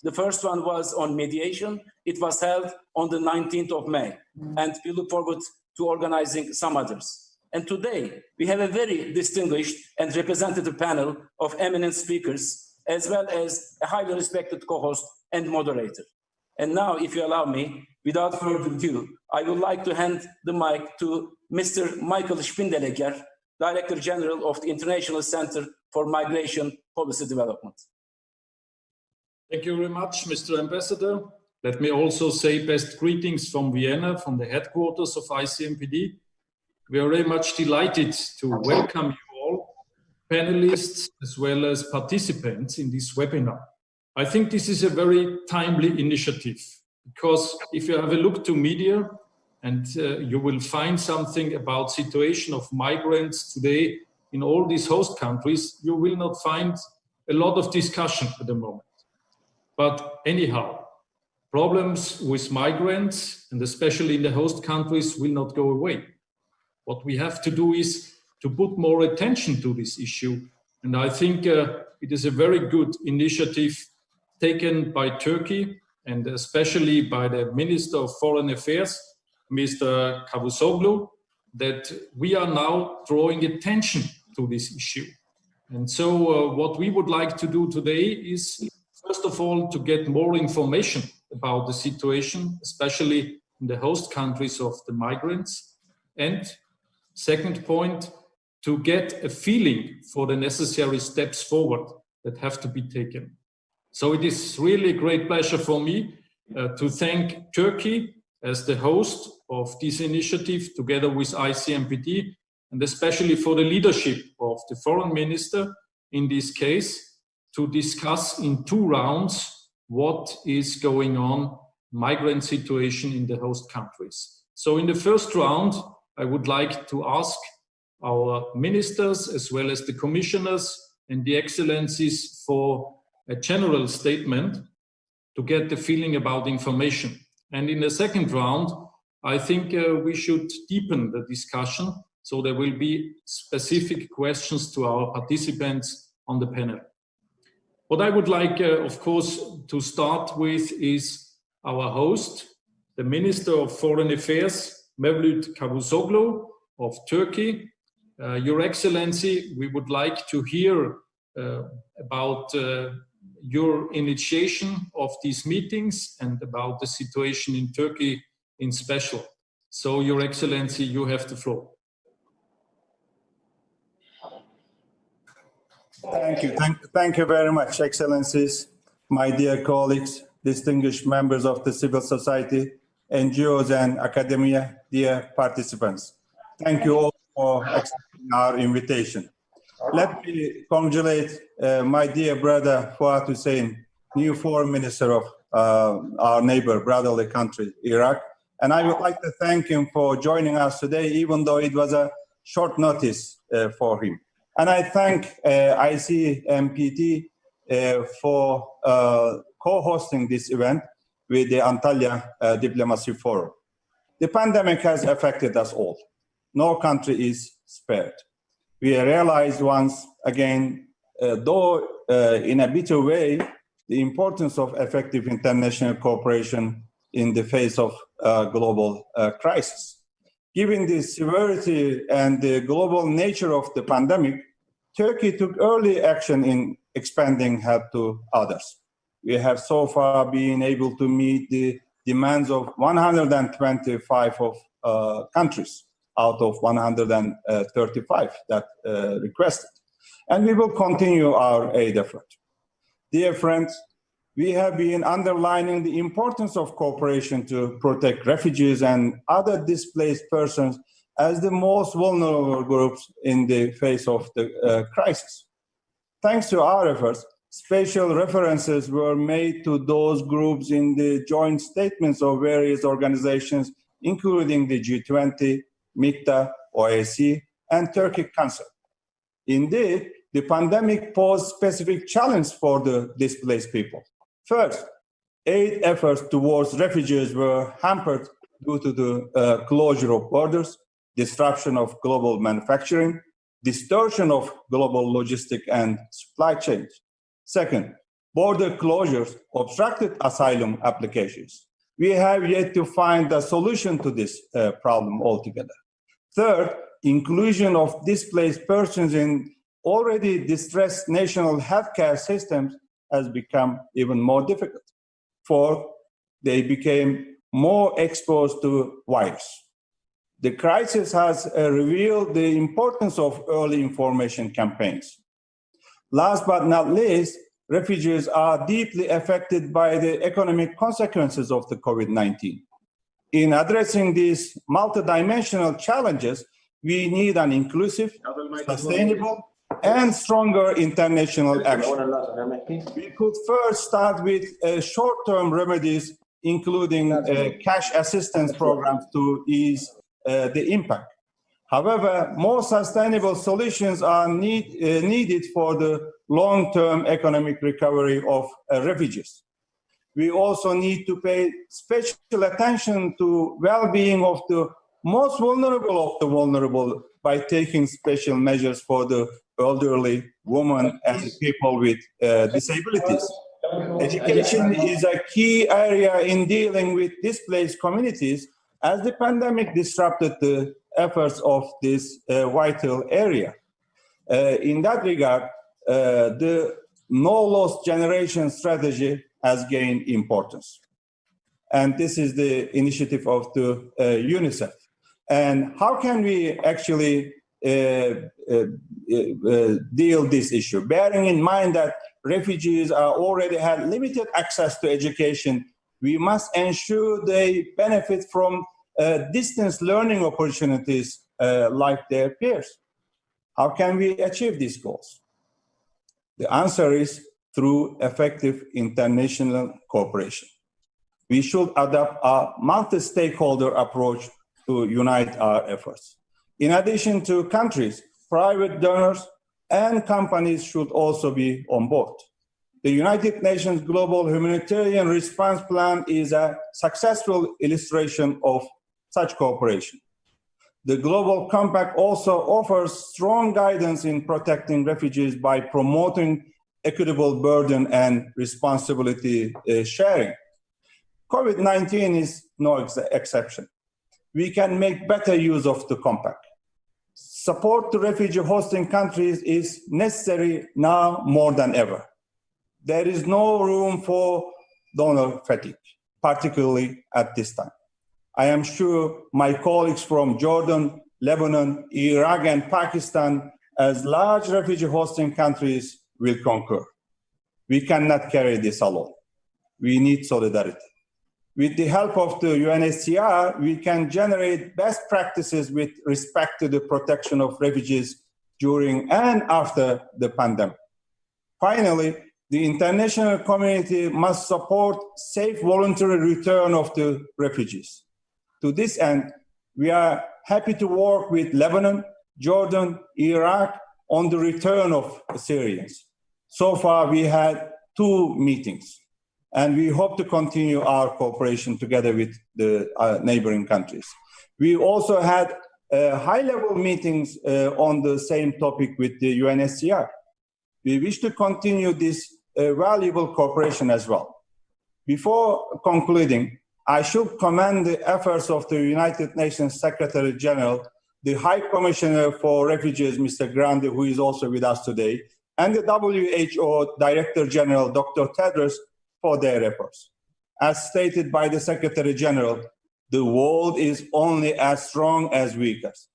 The first one was on mediation. It was held on the 19th of May, and we look forward to organizing some others. And today, we have a very distinguished and representative panel of eminent speakers, as well as a highly respected co-host and moderator. And now, if you allow me, without further ado, I would like to hand the mic to Mr. Michael Spindella, Director General of the International Center for Migration Policy Development. Thank you very much, Mr. Ambassador. Let me also say best greetings from Vienna, from the headquarters of ICMPD. We are very much delighted to welcome you all, panelists, as well as participants in this webinar. I think this is a very timely initiative, because if you have a look to media, and you will find something about situation of migrants today in all these host countries, you will not find a lot of discussion at the moment. But anyhow, problems with migrants, and especially in the host countries, will not go away. What we have to do is to put more attention to this issue. And I think it is a very good initiative taken by Turkey, and especially by the Minister of Foreign Affairs, Mr. Cavusoglu, that we are now drawing attention to this issue. And so what we would like to do today is, first of all, to get more information about the situation, especially in the host countries of the migrants. And second point, to get a feeling for the necessary steps forward that have to be taken. So it is really a great pleasure for me to thank Turkey as the host of this initiative together with ICMPD, and especially for the leadership of the foreign minister in this case, to discuss in 2 rounds what is going on, migrant situation in the host countries. So in the first round, I would like to ask our ministers as well as the commissioners and the excellencies for a general statement to get the feeling about information. And in the second round, I think we should deepen the discussion, so there will be specific questions to our participants on the panel. What I would like, of course, to start with is our host, the Minister of Foreign Affairs, Mevlüt Cavusoglu of Turkey. Your Excellency, we would like to hear about your initiation of these meetings and about the situation in Turkey in special. So, Your Excellency, you have the floor. Thank you. Thank you very much, Excellencies, my dear colleagues, distinguished members of the civil society, NGOs and academia, dear participants. Thank you all for accepting our invitation. Let me congratulate my dear brother Fuat Hussein, new foreign minister of our neighbor, brotherly country, Iraq. And I would like to thank him for joining us today, even though it was a short notice for him. And I thank ICMPD for co-hosting this event with the Antalya Diplomacy Forum. The pandemic has affected us all. No country is spared. We realized once again, though in a bitter way, the importance of effective international cooperation in the face of global crisis. Given the severity and the global nature of the pandemic, Turkey took early action in expanding help to others. We have so far been able to meet the demands of 125 of countries out of 135 that requested. And we will continue our aid effort. Dear friends, we have been underlining the importance of cooperation to protect refugees and other displaced persons as the most vulnerable groups in the face of the crisis. Thanks to our efforts, special references were made to those groups in the joint statements of various organizations, including the G20, MICTA, OAC, and Turkey Council. Indeed, the pandemic posed specific challenges for the displaced people. First, aid efforts towards refugees were hampered due to the closure of borders, disruption of global manufacturing, distortion of global logistic and supply chains. Second, border closures obstructed asylum applications. We have yet to find a solution to this problem altogether. Third, inclusion of displaced persons in already distressed national healthcare systems has become even more difficult. Fourth, they became more exposed to virus. The crisis has revealed the importance of early information campaigns. Last but not least, refugees are deeply affected by the economic consequences of the COVID-19. In addressing these multidimensional challenges, we need an inclusive, sustainable, and stronger international action. We could first start with short-term remedies, including cash assistance programs to ease the impact. However, more sustainable solutions are needed for the long-term economic recovery of refugees. We also need to pay special attention to well-being of the most vulnerable of the vulnerable by taking special measures for the elderly, women, and people with disabilities. Education is a key area in dealing with displaced communities, as the pandemic disrupted the efforts of this vital area. In that regard, the No Lost Generation strategy has gained importance. And this is the initiative of the UNICEF. And how can we actually deal this issue? Bearing in mind that refugees already had limited access to education, we must ensure they benefit from distance learning opportunities like their peers. How can we achieve these goals? The answer is through effective international cooperation. We should adopt a multi-stakeholder approach to unite our efforts. In addition to countries, private donors and companies should also be on board. The United Nations Global Humanitarian Response Plan is a successful illustration of such cooperation. The Global Compact also offers strong guidance in protecting refugees by promoting equitable burden and responsibility sharing. COVID-19 is no exception. We can make better use of the Compact. Support to refugee hosting countries is necessary now more than ever. There is no room for donor fatigue, particularly at this time. I am sure my colleagues from Jordan, Lebanon, Iraq, and Pakistan, as large refugee hosting countries, will concur. We cannot carry this alone. We need solidarity. With the help of the UNHCR, we can generate best practices with respect to the protection of refugees during and after the pandemic. Finally, the international community must support safe voluntary return of the refugees. To this end, we are happy to work with Lebanon, Jordan, Iraq on the return of Syrians. So far, we had 2 meetings, and we hope to continue our cooperation together with the neighboring countries. We also had high-level meetings on the same topic with the UNHCR. We wish to continue this valuable cooperation as well. Before concluding, I should commend the efforts of the United Nations Secretary General, the High Commissioner for Refugees, Mr. Grandi, who is also with us today, and the WHO Director General, Dr. Tedros, for their efforts. As stated by the Secretary General, the world is only as strong as weakest.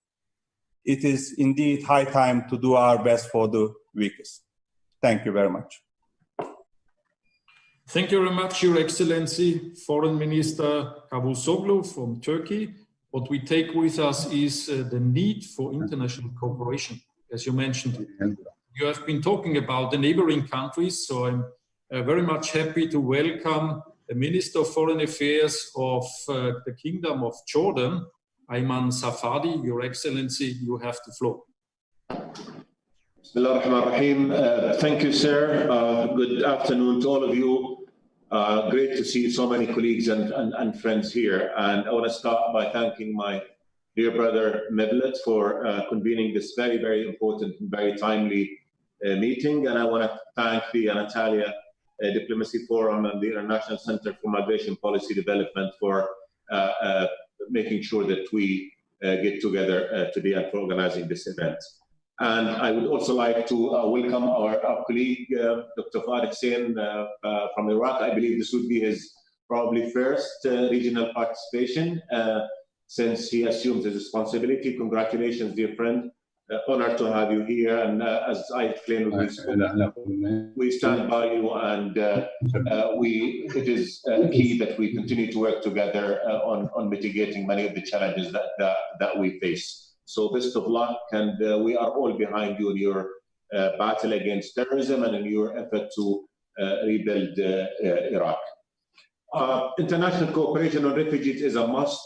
It is indeed high time to do our best for the weakest. Thank you very much. Thank you very much, Your Excellency, Foreign Minister Cavusoglu from Turkey. What we take with us is the need for international cooperation, as you mentioned. You have been talking about the neighboring countries, so I'm very much happy to welcome the Minister of Foreign Affairs of the Kingdom of Jordan, Ayman Safadi. Your Excellency, you have the floor. Bismillah ar-Rahman ar-Rahim. Thank you, sir. Good afternoon to all of you. Great to see so many colleagues and friends here. And I want to start by thanking my dear brother Mevlut for convening this very, very important and very timely meeting. And I want to thank the Antalya Diplomacy Forum and the International Center for Migration Policy Development for making sure that we get together today and for organizing this event. And I would also like to welcome our colleague, Dr. Farid Hussein from Iraq. I believe this would be his probably first regional participation since he assumed his responsibility. Congratulations, dear friend. Honored to have you here. And as I explained, we stand by you, and it is key that we continue to work together on mitigating many of the challenges that we face. So best of luck, and we are all behind you in your battle against terrorism and in your effort to rebuild Iraq. International cooperation on refugees is a must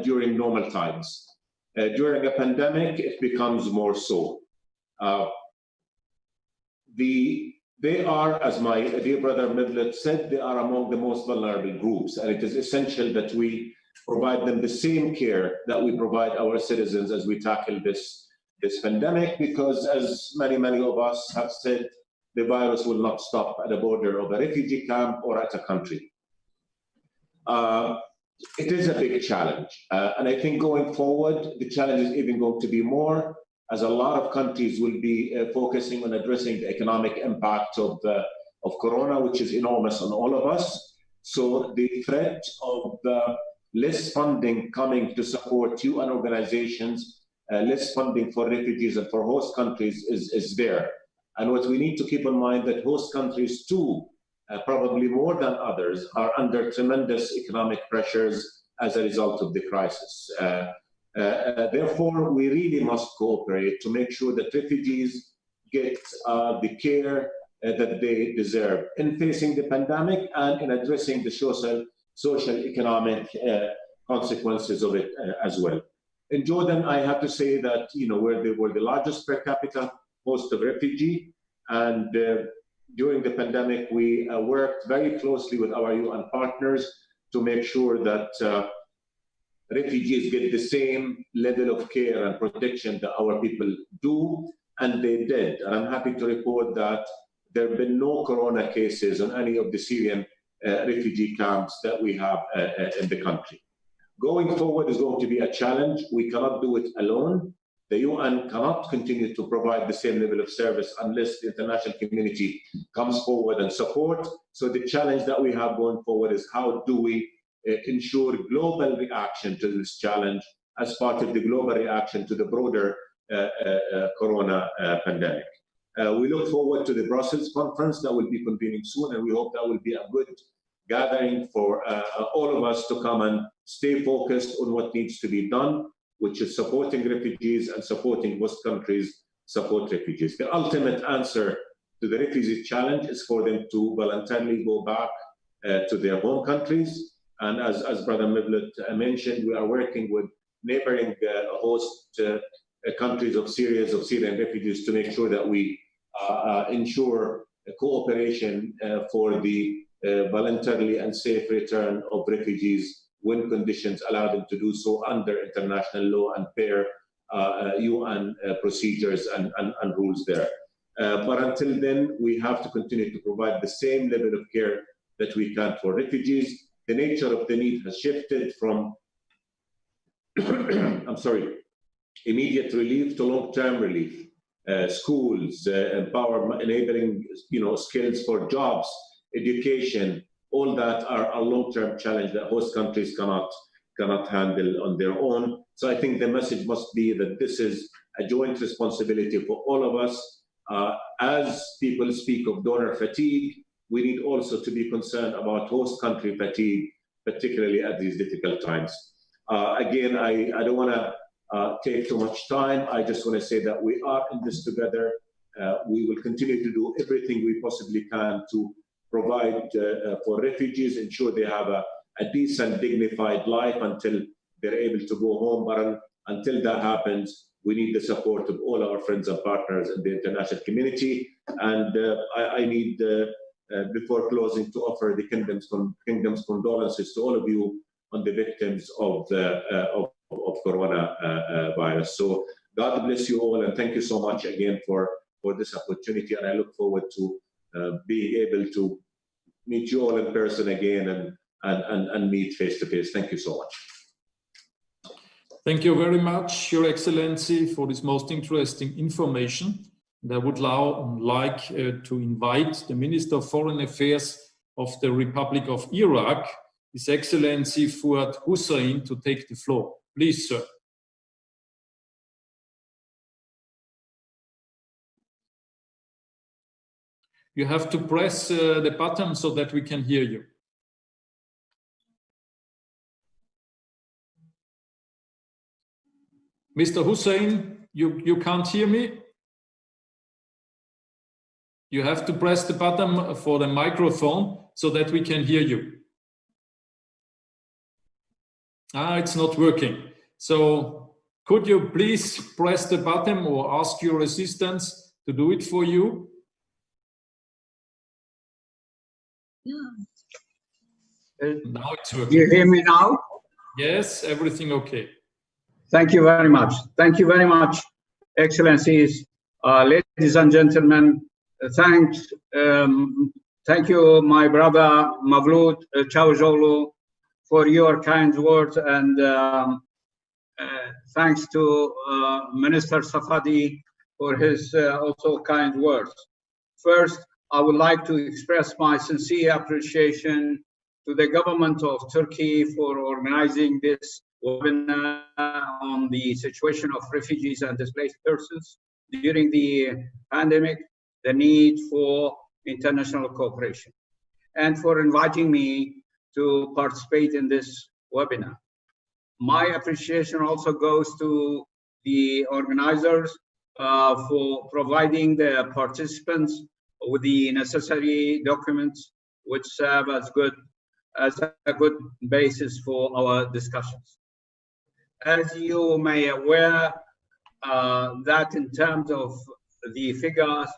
during normal times. During a pandemic, it becomes more so. They are, as my dear brother Midlet said, they are among the most vulnerable groups, and it is essential that we provide them the same care that we provide our citizens as we tackle this pandemic, because as many of us have said, the virus will not stop at the border of a refugee camp or at a country. It is a big challenge, and I think going forward, the challenge is even going to be more, as a lot of countries will be focusing on addressing the economic impact of Corona, which is enormous on all of us. So the threat of less funding coming to support UN organizations, less funding for refugees and for host countries is there. And what we need to keep in mind that host countries too, probably more than others, are under tremendous economic pressures as a result of the crisis. Therefore, we really must cooperate to make sure that refugees get the care that they deserve in facing the pandemic and in addressing the social economic consequences of it as well. In Jordan, I have to say that we're the largest per capita host of refugee, and during the pandemic, we worked very closely with our UN partners to make sure that refugees get the same level of care and protection that our people do, and they did. And I'm happy to report that there have been no Corona cases on any of the Syrian refugee camps that we have in the country. Going forward is going to be a challenge. We cannot do it alone. The UN cannot continue to provide the same level of service unless the international community comes forward and support. So the challenge that we have going forward is how do we ensure global reaction to this challenge as part of the global reaction to the broader Corona pandemic. We look forward to the Brussels conference that will be convening soon, and we hope that will be a good gathering for all of us to come and stay focused on what needs to be done, which is supporting refugees and supporting host countries support refugees. The ultimate answer to the refugee challenge is for them to voluntarily go back to their home countries. And as Brother Mevlut mentioned, we are working with neighboring host countries of Syrian refugees to make sure that we ensure cooperation for the voluntarily and safe return of refugees when conditions allow them to do so under international law and fair UN procedures and rules there. But until then, we have to continue to provide the same level of care that we can for refugees. The nature of the need has shifted from immediate relief to long-term relief. Schools, enabling skills for jobs, education, all that are a long-term challenge that host countries cannot handle on their own. So I think the message must be that this is a joint responsibility for all of us. As people speak of donor fatigue, we need also to be concerned about host country fatigue, particularly at these difficult times. Again, I don't want to take too much time. I just want to say that we are in this together. We will continue to do everything we possibly can to provide for refugees, ensure they have a decent, dignified life until they're able to go home. But until that happens, we need the support of all our friends and partners in the international community. And I need, before closing, to offer the Kingdom's condolences to all of you on the victims of coronavirus. So God bless you all, and thank you so much again for this opportunity. And I look forward to being able to meet you all in person again and meet face to face. Thank you so much. Thank you very much, Your Excellency, for this most interesting information. And I would now like to invite the Minister of Foreign Affairs of the Republic of Iraq, His Excellency Fuad Hussain, to take the floor. Please, sir. You have to press the button so that we can hear you. Mr. Hussain, you can't hear me? You have to press the button for the microphone so that we can hear you. It's not working. So could you please press the button or ask your assistants to do it for you? Now it's working. You hear me now? Yes, everything okay. Thank you very much. Thank you very much, Excellencies, ladies and gentlemen. Thank you, my brother Mavlud Çavuşoğlu, for your kind words, and thanks to Minister Safadi for his also kind words. First, I would like to express my sincere appreciation to the government of Turkey for organizing this webinar on the situation of refugees and displaced persons during the pandemic, the need for international cooperation, and for inviting me to participate in this webinar. My appreciation also goes to the organizers for providing the participants with the necessary documents which serve as a good basis for our discussions. As you may aware, that in terms of the figures,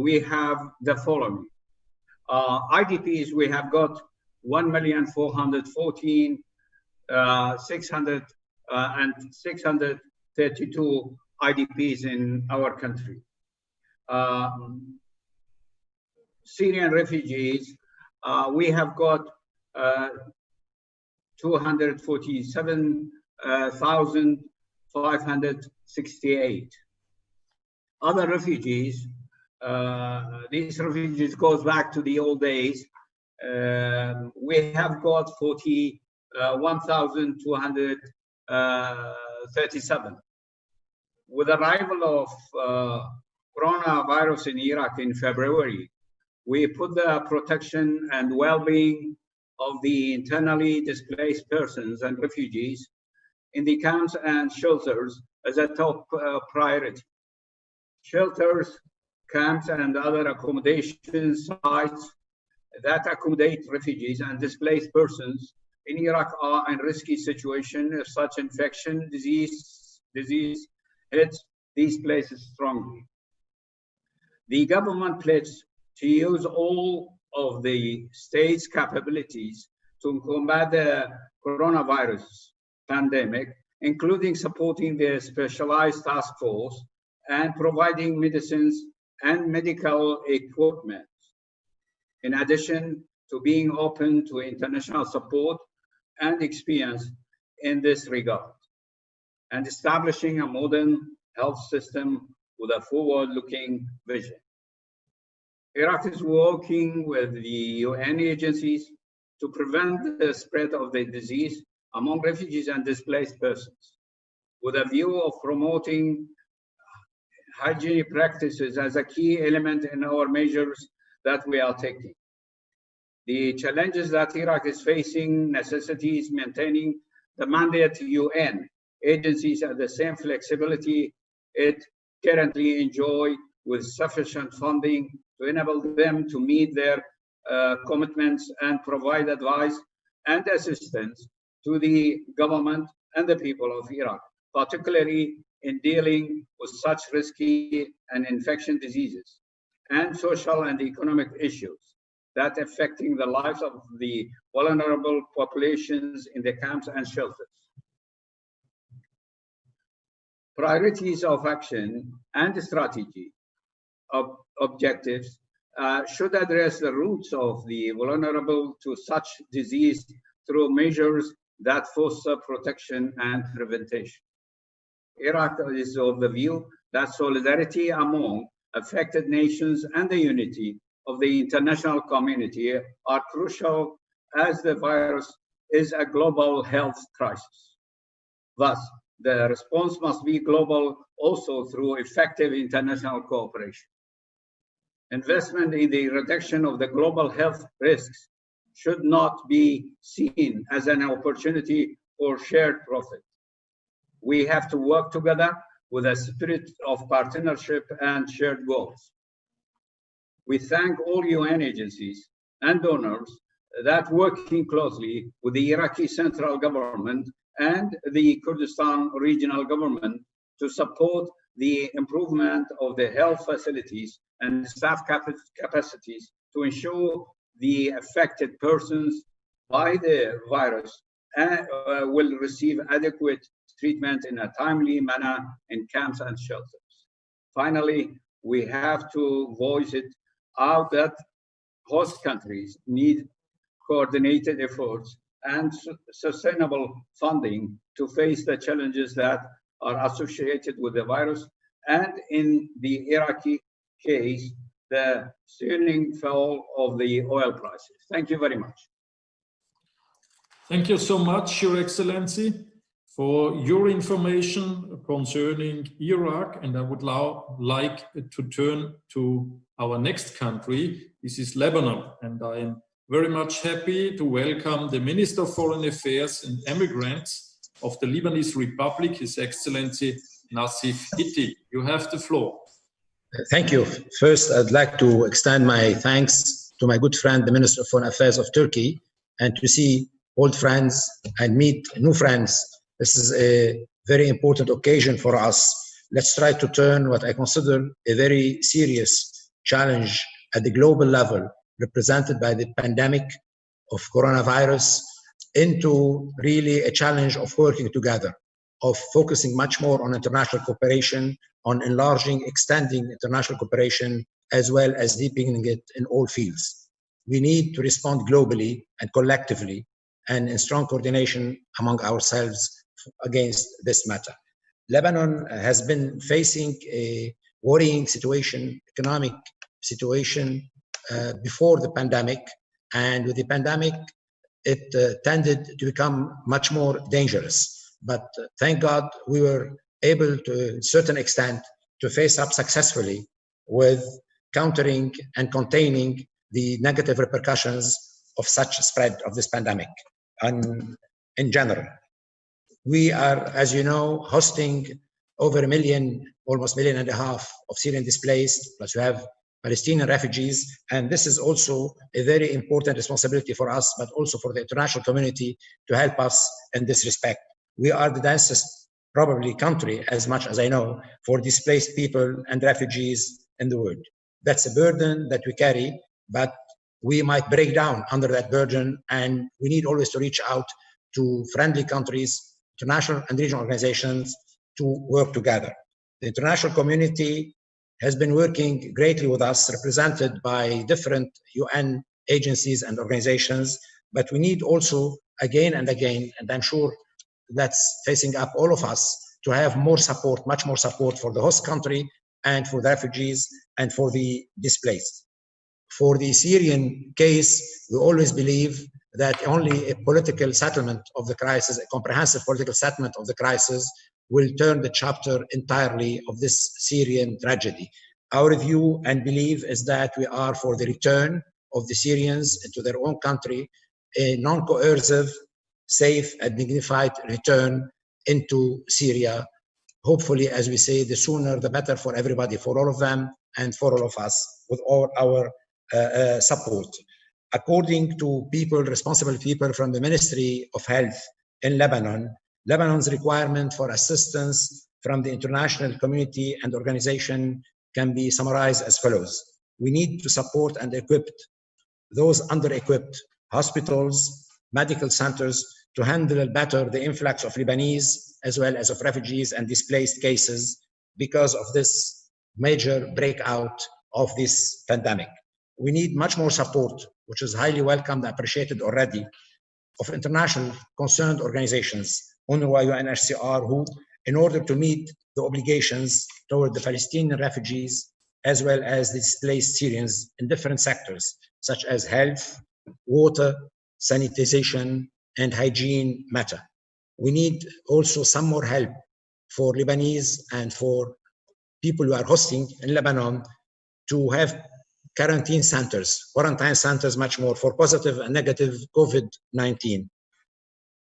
we have the following. IDPs, we have got 1,414,632 IDPs in our country. Syrian refugees, we have got 247,568. Other refugees, these refugees goes back to the old days. We have got 41,237. With the arrival of coronavirus in Iraq in February, we put the protection and well-being of the internally displaced persons and refugees in the camps and shelters as a top priority. Shelters, camps, and other accommodation sites that accommodate refugees and displaced persons in Iraq are in risky situation if such infection disease hits these places strongly. The government pledged to use all of the state's capabilities to combat the coronavirus pandemic, including supporting the specialized task force and providing medicines and medical equipment, in addition to being open to international support and experience in this regard, and establishing a modern health system with a forward-looking vision. Iraq is working with the UN agencies to prevent the spread of the disease among refugees and displaced persons, with a view of promoting hygiene practices as a key element in our measures that we are taking. The challenges that Iraq is facing necessitates maintaining the mandate to UN agencies at the same flexibility it currently enjoys, with sufficient funding to enable them to meet their commitments and provide advice and assistance to the government and the people of Iraq, particularly in dealing with such risky and infectious diseases and social and economic issues that affecting the lives of the vulnerable populations in the camps and shelters. Priorities of action and strategy objectives should address the roots of the vulnerable to such disease through measures that foster protection and prevention. Iraq is of the view that solidarity among affected nations and the unity of the international community are crucial as the virus is a global health crisis. Thus, the response must be global also through effective international cooperation. Investment in the reduction of the global health risks should not be seen as an opportunity for shared profit. We have to work together with a spirit of partnership and shared goals. We thank all UN agencies and donors that working closely with the Iraqi central government and the Kurdistan regional government to support the improvement of the health facilities and staff capacities to ensure the affected persons by the virus will receive adequate treatment in a timely manner in camps and shelters. Finally, we have to voice it out that host countries need coordinated efforts and sustainable funding to face the challenges that are associated with the virus, and in the Iraqi case, the stunning fall of the oil prices. Thank you very much. Thank you so much, Your Excellency, for your information concerning Iraq. And I would now like to turn to our next country. This is Lebanon. And I am very much happy to welcome the Minister of Foreign Affairs and Immigrants of the Lebanese Republic, His Excellency Nassif Hitti. You have the floor. Thank you. First, I'd like to extend my thanks to my good friend, the Minister of Foreign Affairs of Turkey, and to see old friends and meet new friends. This is a very important occasion for us. Let's try to turn what I consider a very serious challenge at the global level, represented by the pandemic of coronavirus, into really a challenge of working together, of focusing much more on international cooperation, on enlarging, extending international cooperation, as well as deepening it in all fields. We need to respond globally and collectively and in strong coordination among ourselves against this matter. Lebanon has been facing a worrying situation, economic situation before the pandemic, and with the pandemic, it tended to become much more dangerous. But thank God we were able to a certain extent to face up successfully with countering and containing the negative repercussions of such spread of this pandemic. And in general, we are, as you know, hosting over 1 million, almost 1.5 million of Syrian displaced, plus we have Palestinian refugees, and this is also a very important responsibility for us, but also for the international community to help us in this respect. We are the densest, probably, country, as much as I know, for displaced people and refugees in the world. That's a burden that we carry, but we might break down under that burden, and we need always to reach out to friendly countries, international and regional organizations to work together. The international community has been working greatly with us, represented by different UN agencies and organizations, but we need also again and again, and I'm sure that's facing up all of us, to have more support, much more support for the host country and for the refugees and for the displaced. For the Syrian case, we always believe that only a political settlement of the crisis, a comprehensive political settlement of the crisis, will turn the chapter entirely of this Syrian tragedy. Our view and belief is that we are for the return of the Syrians into their own country, a non-coercive, safe and dignified return into Syria. Hopefully, as we say, the sooner the better for everybody, for all of them and for all of us, with all our support. According to responsible people from the Ministry of Health in Lebanon, Lebanon's requirement for assistance from the international community and organization can be summarized as follows. We need to support and equip those under-equipped hospitals, medical centers, to handle better the influx of Lebanese as well as of refugees and displaced cases because of this major breakout of this pandemic. we need much more support, which is highly welcomed and appreciated already, of international concerned organizations, UNRWA, UNHCR, who, in order to meet the obligations toward the Palestinian refugees, as well as the displaced Syrians in different sectors, such as health, water, sanitization, and hygiene matter. We need also some more help for Lebanese and for people who are hosting in Lebanon to have quarantine centers much more for positive and negative COVID-19.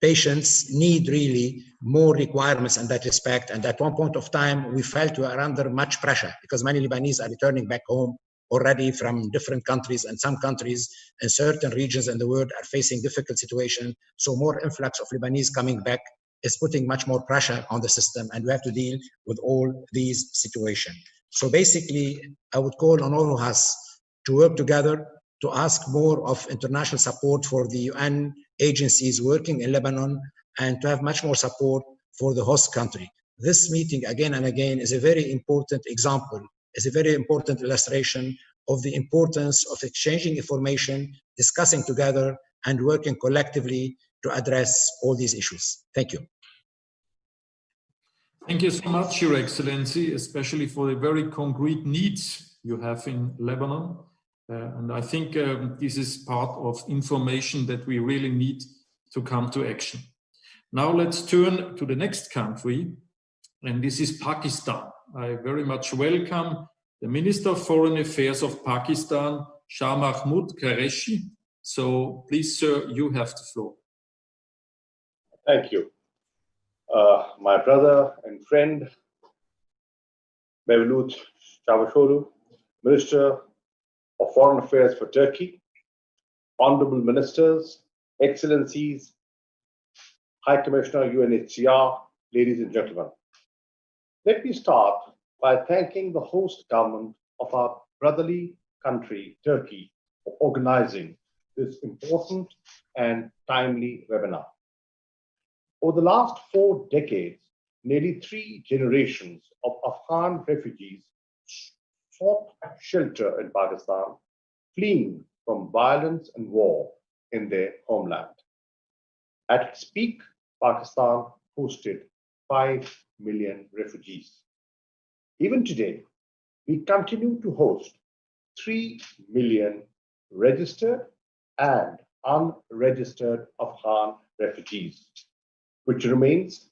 Patients need really more requirements in that respect. And at one point of time, we felt we are under much pressure because many Lebanese are returning back home already from different countries, and some countries in certain regions in the world are facing difficult situation. So more influx of Lebanese coming back is putting much more pressure on the system, and we have to deal with all these situations. So basically, I would call on all of us to work together to ask more of international support for the UN agencies working in Lebanon and to have much more support for the host country. This meeting again and again is a very important example, is a very important illustration of the importance of exchanging information, discussing together and working collectively to address all these issues. Thank you. Thank you so much, Your Excellency, especially for the very concrete needs you have in Lebanon. And I think this is part of information that we really need to come to action. Now let's turn to the next country, and this is Pakistan. I very much welcome the Minister of Foreign Affairs of Pakistan, Shah Mahmood Qureshi. So please, sir, you have the floor. Thank you. My brother and friend, Mevlut Çavuşoğlu, Minister of Foreign Affairs for Turkey, Honorable Ministers, Excellencies, High Commissioner, UNHCR, ladies and gentlemen. Let me start by thanking the host government of our brotherly country, Turkey, for organizing this important and timely webinar. Over the last 4 decades, nearly 3 generations of Afghan refugees sought shelter in Pakistan, fleeing from violence and war in their homeland. At its peak, Pakistan hosted 5 million refugees. Even today, we continue to host 3 million registered and unregistered Afghan refugees, which remains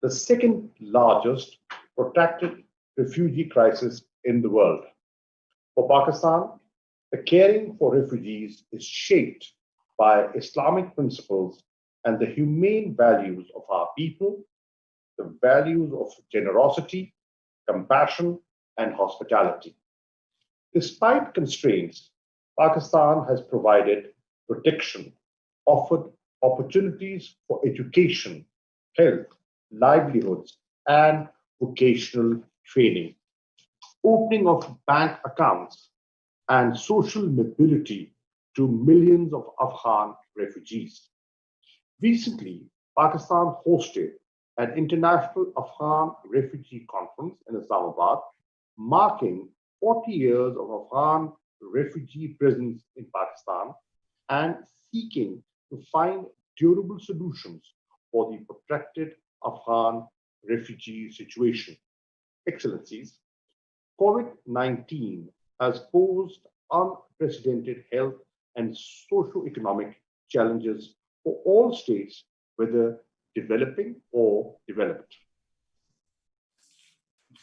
the second largest protracted refugee crisis in the world. For Pakistan, the caring for refugees is shaped by Islamic principles and the humane values of our people, the values of generosity, compassion, and hospitality. Despite constraints, Pakistan has provided protection, offered opportunities for education, health, livelihoods, and vocational training, opening of bank accounts, and social mobility to millions of Afghan refugees. Recently, Pakistan hosted an international Afghan refugee conference in Islamabad, marking 40 years of Afghan refugee presence in Pakistan and seeking to find durable solutions for the protracted Afghan refugee situation. Excellencies, COVID-19 has posed unprecedented health and socio-economic challenges for all states, whether developing or developed.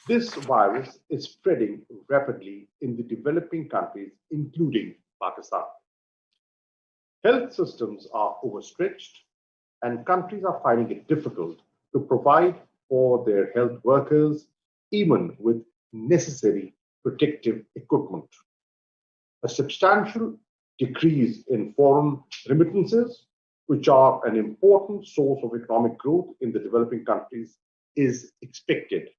This virus is spreading rapidly in the developing countries, including Pakistan. Health systems are overstretched, and countries are finding it difficult to provide for their health workers, even with necessary protective equipment. A substantial decrease in foreign remittances, which are an important source of economic growth in the developing countries, is expected.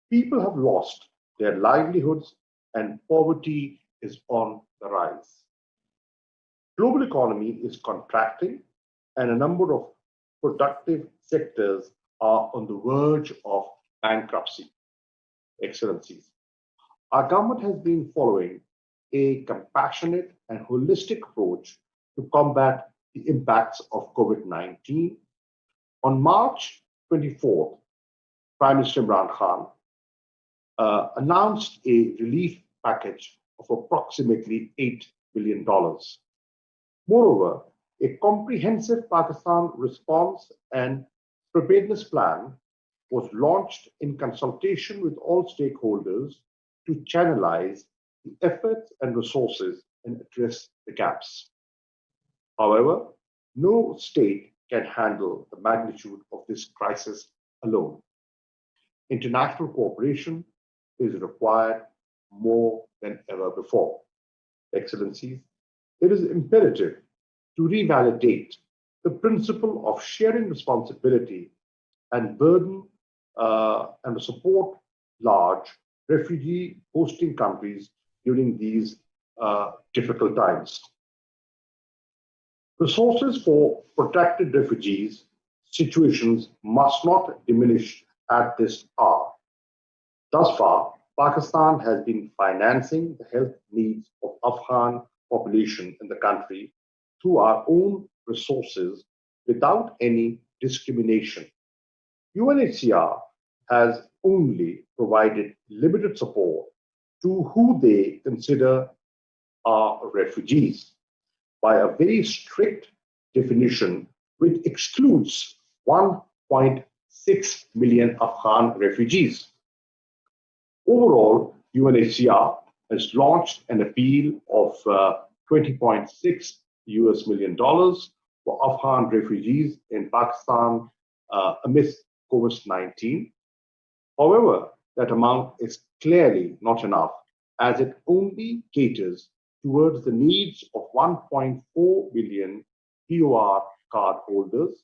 People have lost their livelihoods and poverty is on the rise. Global economy is contracting and a number of productive sectors are on the verge of bankruptcy. Excellencies, our government has been following a compassionate and holistic approach to combat the impacts of COVID-19. On March 24th, Prime Minister Imran Khan announced a relief package of approximately $8 billion. Moreover, a comprehensive Pakistan response and preparedness plan was launched in consultation with all stakeholders to channelize the efforts and resources and address the gaps. However, no state can handle the magnitude of this crisis alone. International cooperation is required more than ever before. Excellencies, it is imperative to revalidate the principle of sharing responsibility and burden and support large refugee hosting countries during these difficult times. Resources for protected refugees situations must not diminish at this hour. Thus far, Pakistan has been financing the health needs of Afghan population in the country through our own resources without any discrimination. UNHCR has only provided limited support to who they consider are refugees by a very strict definition which excludes 1.6 million Afghan refugees. Overall, UNHCR has launched an appeal of $20.6 million for Afghan refugees in Pakistan amidst COVID-19. However, that amount is clearly not enough, as it only caters towards the needs of 1.4 million POR card holders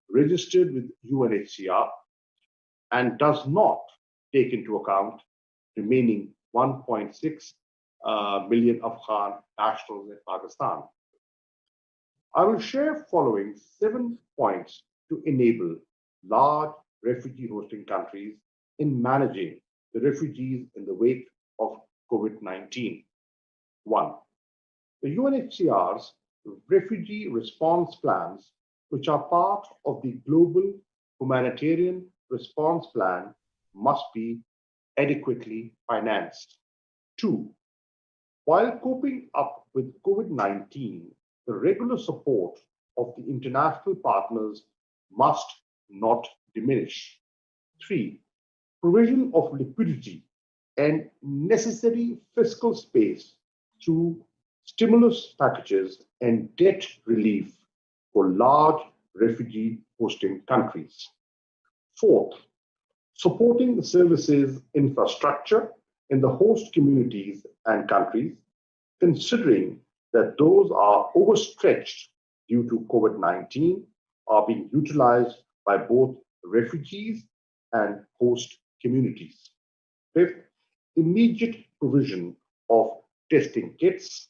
registered with UNHCR and does not take into account remaining 1.6 million Afghan nationals in Pakistan. I will share following 7 points to enable large refugee hosting countries in managing the refugees in the wake of COVID-19. 1. The UNHCR's refugee response plans, which are part of the global humanitarian response plan, must be adequately financed. 2. While coping up with COVID-19, the regular support of the international partners must not diminish. 3. Provision of liquidity and necessary fiscal space through stimulus packages and debt relief for large refugee hosting countries. 4th, supporting the services infrastructure in the host communities and countries, considering that those are overstretched due to COVID-19, are being utilized by both refugees and host communities. 5th, immediate provision of testing kits,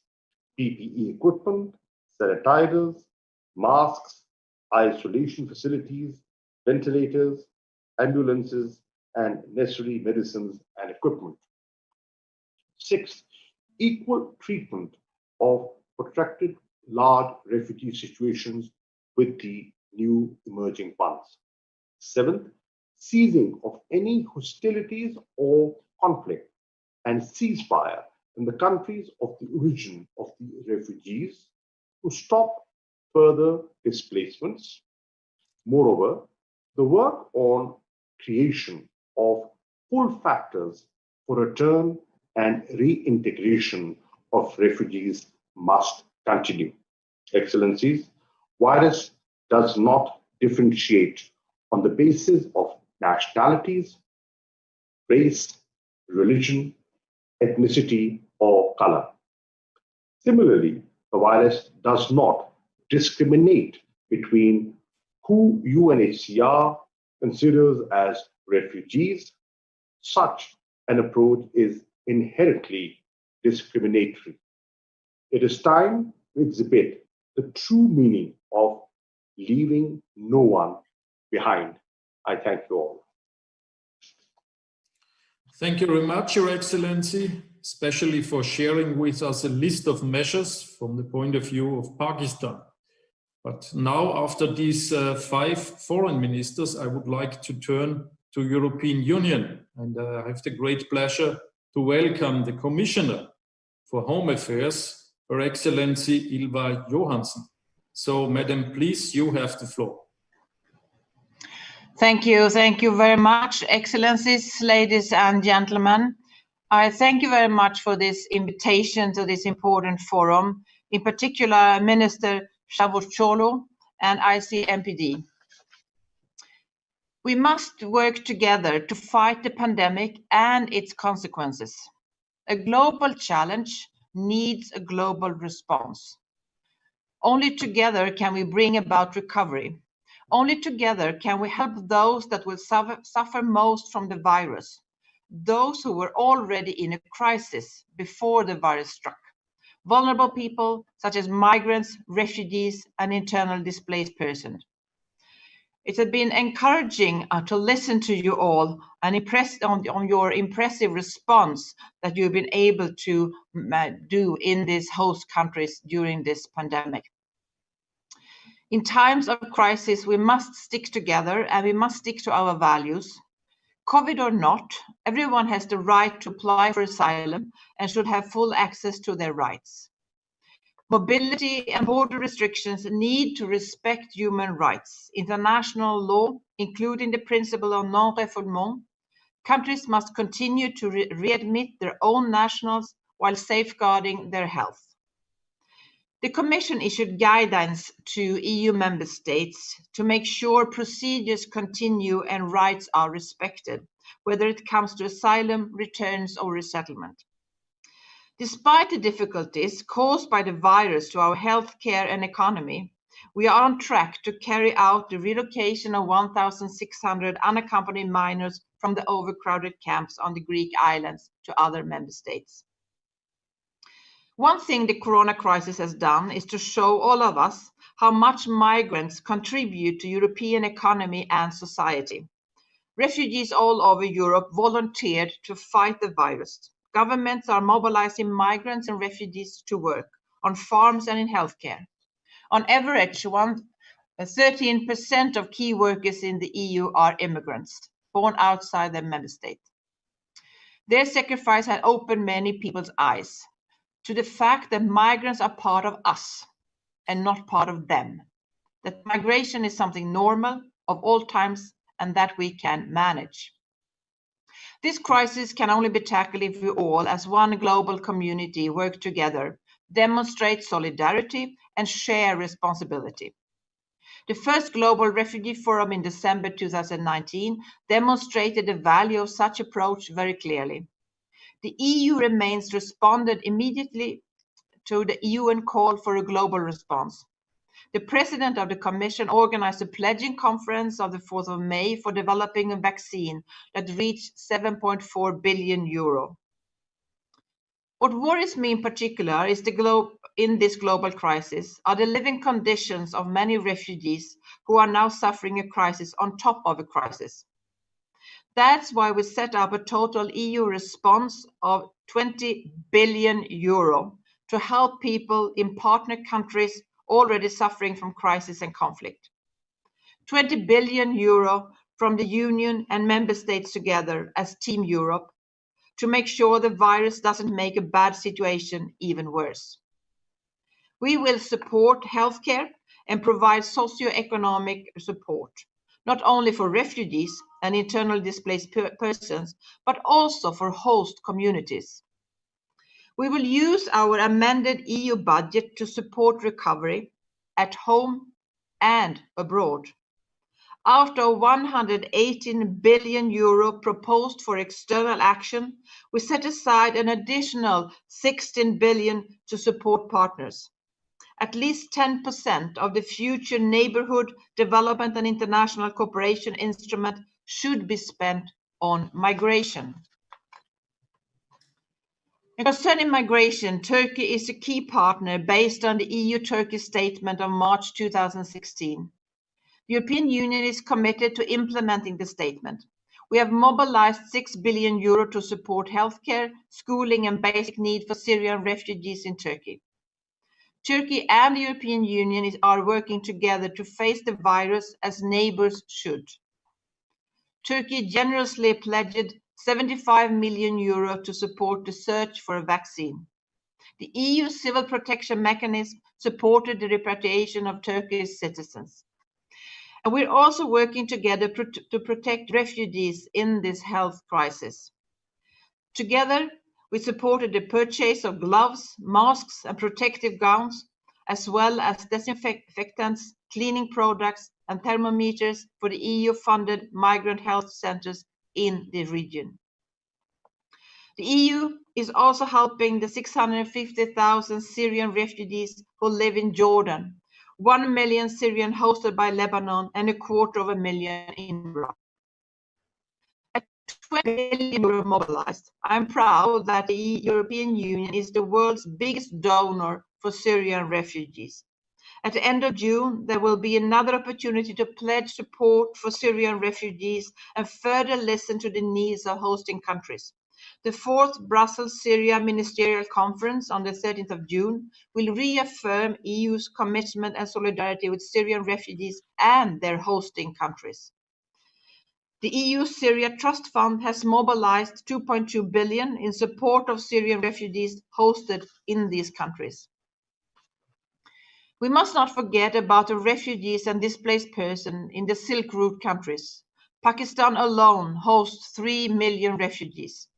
PPE equipment, sanitizers, masks, isolation facilities, ventilators, ambulances, and necessary medicines and equipment. 6th, equal treatment of protracted large refugee situations with the new emerging funds. 7th, ceasing of any hostilities or conflict and ceasefire in the countries of the origin of the refugees to stop further displacements. Moreover, the work on creation of pull factors for return and reintegration of refugees must continue. Excellencies, virus does not differentiate on the basis of nationalities, race, religion, ethnicity, or color. Similarly, the virus does not discriminate between who UNHCR considers as refugees. Such an approach is inherently discriminatory. It is time to exhibit the true meaning of leaving no one behind. I thank you all. Thank you very much, Your Excellency. especially for sharing with us a list of measures from the point of view of Pakistan. But now, after these 5 foreign ministers, I would like to turn to European Union, and I have the great pleasure to welcome the Commissioner for Home Affairs, Her Excellency Ylva Johansson. So, Madam, please, you have the floor. Thank you very much, Excellencies, ladies and gentlemen. I thank you very much for this invitation to this important forum, in particular Minister Çavuşoğlu and ICMPD. We must work together to fight the pandemic and its consequences. A global challenge needs a global response. Only together can we bring about recovery. Only together can we help those that will suffer most from the virus, those who were already in a crisis before the virus struck. Vulnerable people such as migrants, refugees, and internally displaced persons. It has been encouraging to listen to you all and impressed on your impressive response that you've been able to do in these host countries during this pandemic. In times of crisis, we must stick together and we must stick to our values. COVID or not, everyone has the right to apply for asylum and should have full access to their rights. Mobility and border restrictions need to respect human rights, international law, including the principle of non-refoulement. Countries must continue to readmit their own nationals while safeguarding their health. The Commission issued guidelines to EU member states to make sure procedures continue and rights are respected, whether it comes to asylum, returns, or resettlement. Despite the difficulties caused by the virus to our healthcare and economy, we are on track to carry out the relocation of 1,600 unaccompanied minors from the overcrowded camps on the Greek islands to other member states. One thing the corona crisis has done is to show all of us how much migrants contribute to European economy and society. Refugees all over Europe volunteered to fight the virus. Governments are mobilizing migrants and refugees to work on farms and in healthcare. On average, 13% of key workers in the EU are immigrants, born outside their member state. Their sacrifice had opened many people's eyes to the fact that migrants are part of us and not part of them. That migration is something normal of all times and that we can manage. This crisis can only be tackled if we all, as one global community, work together, demonstrate solidarity, and share responsibility. The first Global Refugee Forum in December 2019 demonstrated the value of such approach very clearly. The EU responded immediately to the UN call for a global response. The President of the Commission organized a pledging conference on the 4th of May for developing a vaccine that reached 7.4 billion euro. What worries me in particular is in this global crisis are the living conditions of many refugees who are now suffering a crisis on top of a crisis. That's why we set up a total EU response of 20 billion euro to help people in partner countries already suffering from crisis and conflict. 20 billion euro from the Union and member states together as Team Europe to make sure the virus doesn't make a bad situation even worse. We will support healthcare and provide socio-economic support, not only for refugees and internally displaced persons, but also for host communities. We will use our amended EU budget to support recovery at home and abroad. Out of 118 billion euro proposed for external action, we set aside an additional 16 billion to support partners. At least 10% of the future neighborhood development and international cooperation instrument should be spent on migration. Concerning migration, Turkey is a key partner based on the EU-Turkey Statement of March 2016. The European Union is committed to implementing the statement. We have mobilized €6 billion to support healthcare, schooling and basic need for Syrian refugees in Turkey. Turkey and the European Union are working together to face the virus as neighbors should. Turkey generously pledged €75 million to support the search for a vaccine. The EU Civil Protection Mechanism supported the repatriation of Turkish citizens. And we're also working together to protect refugees in this health crisis. Together, we supported the purchase of gloves, masks, and protective gowns, as well as disinfectants, cleaning products, and thermometers for the EU-funded migrant health centers in the region. The EU is also helping the 650,000 Syrian refugees who live in Jordan, 1 million Syrian hosted by Lebanon, and 250,000 in Iraq. At €20 billion mobilized, I'm proud that the European Union is the world's biggest donor for Syrian refugees. At the end of June, there will be another opportunity to pledge support for Syrian refugees and further listen to the needs of hosting countries. The 4th Brussels Syria Ministerial Conference on the 13th of June will reaffirm EU's commitment and solidarity with Syrian refugees and their hosting countries. The EU Syria Trust Fund has mobilized €2.2 billion in support of Syrian refugees hosted in these countries. We must not forget about the refugees and displaced persons in the Silk Route countries. Pakistan alone hosts 3 million refugees.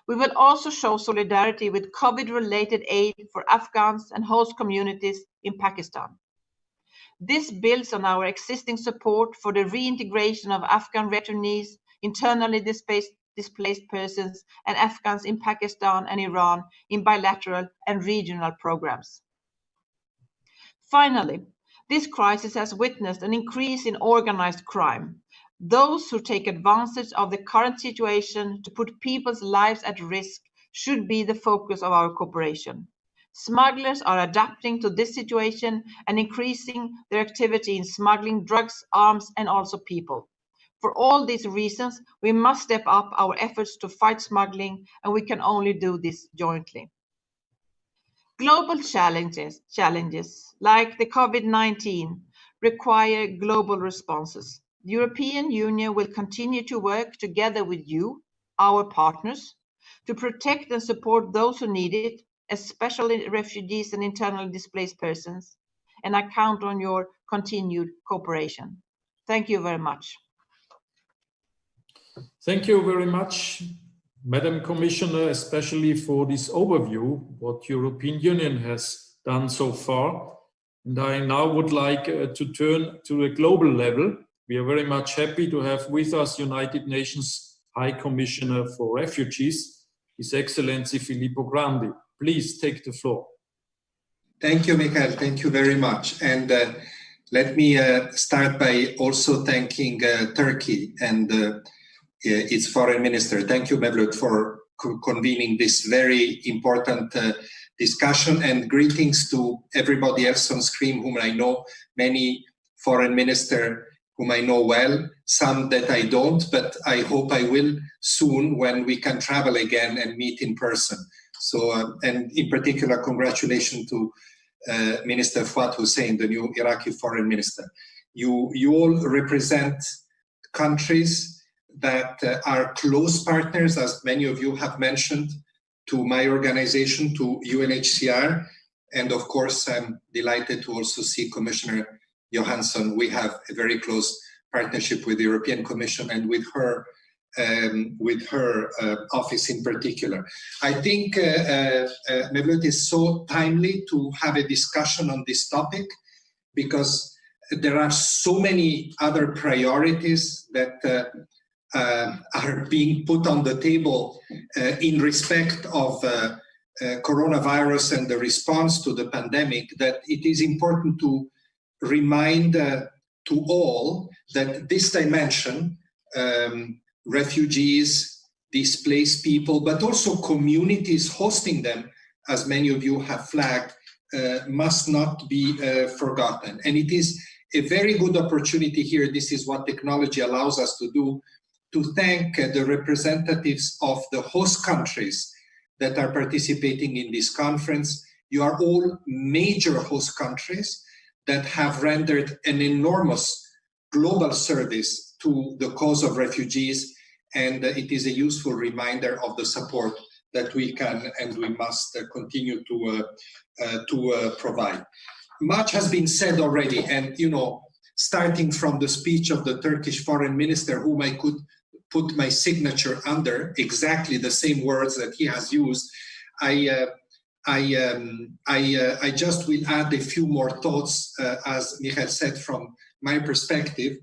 We will also show solidarity with COVID-related aid for Afghans and host communities in Pakistan. This builds on our existing support for the reintegration of Afghan returnees, internally displaced persons, and Afghans in Pakistan and Iran in bilateral and regional programs. Finally, this crisis has witnessed an increase in organized crime. Those who take advantage of the current situation to put people's lives at risk should be the focus of our cooperation. Smugglers are adapting to this situation and increasing their activity in smuggling drugs, arms, and also people. For all these reasons, we must step up our efforts to fight smuggling, and we can only do this jointly. Global challenges like the COVID-19 require global responses. The European Union will continue to work together with you, our partners, to protect and support those who need it, especially refugees and internally displaced persons, and I count on your continued cooperation. Thank you very much. Thank you very much, Madam Commissioner, especially for this overview, what European Union has done so far. And I now would like to turn to a global level. We are very much happy to have with us United Nations High Commissioner for Refugees, His Excellency Filippo Grandi. Please take the floor. Thank you, Michael. Thank you very much. And let me start by also thanking Turkey and its foreign minister. Thank you, Mevlut, for convening this very important discussion, and greetings to everybody else on screen whom I know, many foreign ministers whom I know well, some that I don't, but I hope I will soon when we can travel again and meet in person. So, and in particular, congratulations to Minister Fuad Hussein, the new Iraqi foreign minister. You all represent countries that are close partners, as many of you have mentioned, to my organization, to UNHCR. And of course, I'm delighted to also see Commissioner Johansson. We have a very close partnership with the European Commission and with her office in particular. I think Mevlut is so timely to have a discussion on this topic, because there are so many other priorities that are being put on the table in respect of coronavirus and the response to the pandemic, that it is important to remind to all that this dimension, refugees, displaced people, but also communities hosting them, as many of you have flagged, must not be forgotten. And it is a very good opportunity here. This is what technology allows us to do, to thank the representatives of the host countries that are participating in this conference. You are all major host countries that have rendered an enormous global service to the cause of refugees, and it is a useful reminder of the support that we can and we must continue to provide. Much has been said already, and starting from the speech of the Turkish foreign minister, whom I could put my signature under, exactly the same words that he has used, I just will add a few more thoughts, as Michael said, from my perspective.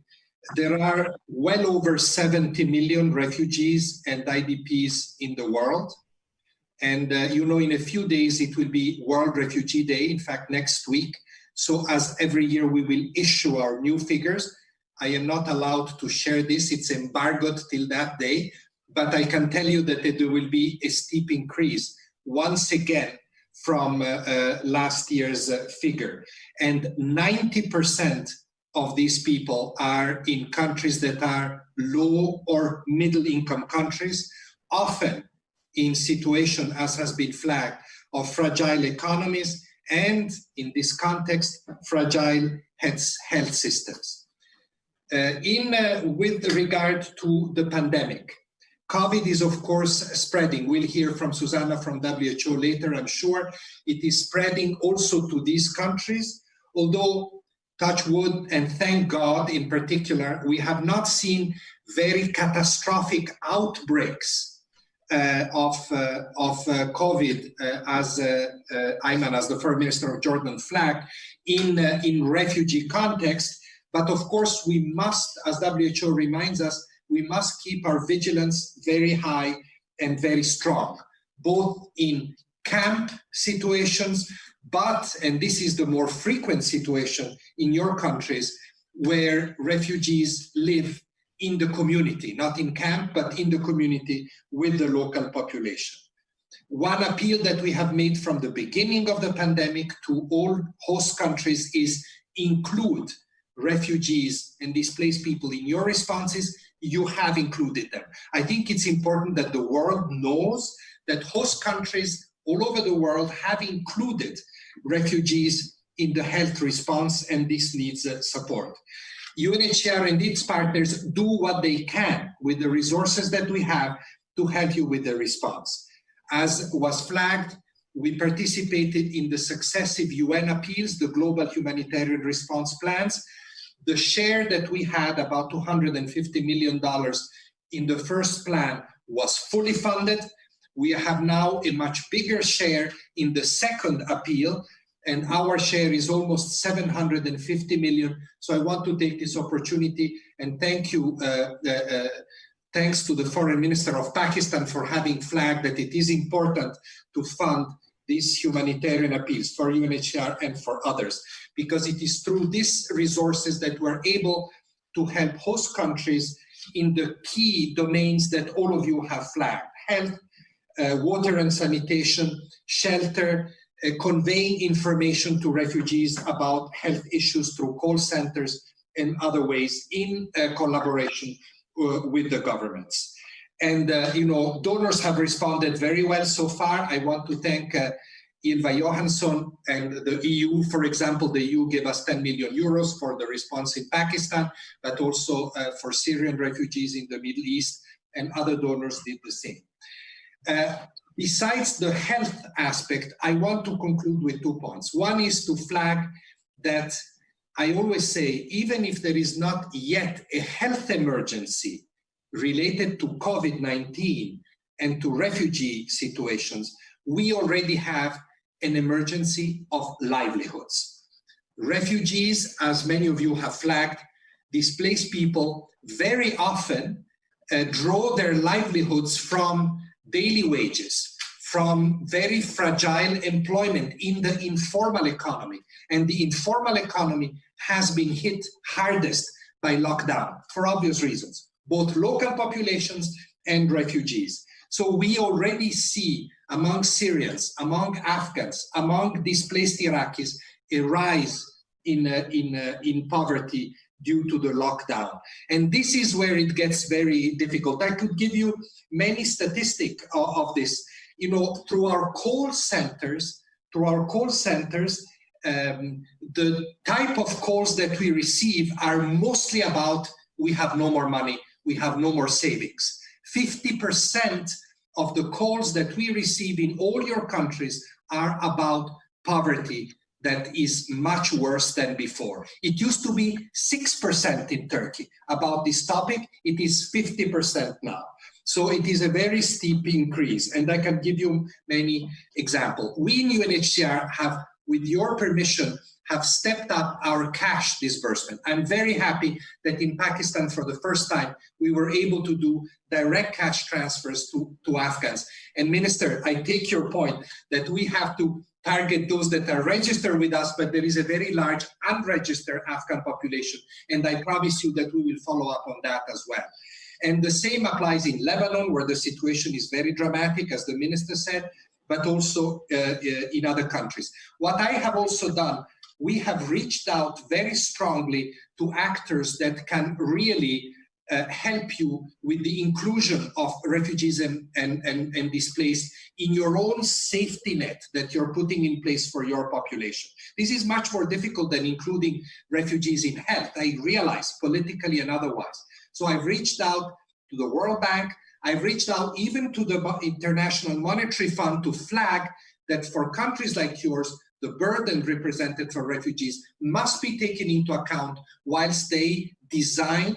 There are well over 70 million refugees and IDPs in the world. And, in a few days, it will be World Refugee Day, in fact, next week. So as every year, we will issue our new figures. I am not allowed to share this. It's embargoed till that day. But I can tell you that there will be a steep increase once again from last year's figure. And 90% of these people are in countries that are low or middle income countries, often in situation, as has been flagged, of fragile economies and, in this context, fragile health systems. With regard to the pandemic, COVID is, of course, spreading. We'll hear from Susanna from WHO later, I'm sure. It is spreading also to these countries, although, touch wood, and thank God in particular, we have not seen very catastrophic outbreaks of COVID, as Ayman, as the Foreign Minister of Jordan, flagged in refugee context. But of course, we must, as WHO reminds us, we must keep our vigilance very high and very strong, both in camp situations, but, and this is the more frequent situation in your countries, where refugees live in the community, not in camp, but in the community with the local population. One appeal that we have made from the beginning of the pandemic to all host countries is include refugees and displaced people in your responses. You have included them. I think it's important that the world knows that host countries all over the world have included refugees in the health response, and this needs support. UNHCR and its partners do what they can with the resources that we have to help you with the response. As was flagged, we participated in the successive UN appeals, the global humanitarian response plans. The share that we had, about $250 million in the first plan, was fully funded. We have now a much bigger share in the second appeal, and our share is almost 750 million. So I want to take this opportunity and thank you, thanks to the Foreign Minister of Pakistan for having flagged that it is important to fund these humanitarian appeals for UNHCR and for others, because it is through these resources that we're able to help host countries in the key domains that all of you have flagged: health, water and sanitation, shelter, conveying information to refugees about health issues through call centers and other ways in collaboration with the governments. And, donors have responded very well so far. I want to thank Ylva Johansson and the EU. For example, the EU gave us 10 million euros for the response in Pakistan, but also for Syrian refugees in the Middle East, and other donors did the same. Besides the health aspect, I want to conclude with 2 points. One is to flag that I always say, even if there is not yet a health emergency related to COVID-19 and to refugee situations, we already have an emergency of livelihoods. Refugees, as many of you have flagged, displaced people very often draw their livelihoods from daily wages, from very fragile employment in the informal economy. And the informal economy has been hit hardest by lockdown for obvious reasons, both local populations and refugees. So we already see among Syrians, among Afghans, among displaced Iraqis, a rise in poverty due to the lockdown. And this is where it gets very difficult. I could give you many statistics of this. You know, through our call centers, the type of calls that we receive are mostly about, we have no more money, we have no more savings. 50% of the calls that we receive in all your countries are about poverty that is much worse than before. It used to be 6% in Turkey about this topic. It is 50% now. So it is a very steep increase, and I can give you many examples. We in UNHCR have, with your permission, have stepped up our cash disbursement. I'm very happy that in Pakistan, for the first time, we were able to do direct cash transfers to Afghans. And Minister, I take your point that we have to target those that are registered with us, but there is a very large unregistered Afghan population. And I promise you that we will follow up on that as well. And the same applies in Lebanon, where the situation is very dramatic, as the minister said, but also in other countries. What I have also done, we have reached out very strongly to actors that can really help you with the inclusion of refugees and displaced in your own safety net that you're putting in place for your population. This is much more difficult than including refugees in health, I realize, politically and otherwise. So I've reached out to the World Bank, I've reached out even to the International Monetary Fund to flag that for countries like yours, the burden represented for refugees must be taken into account whilst they design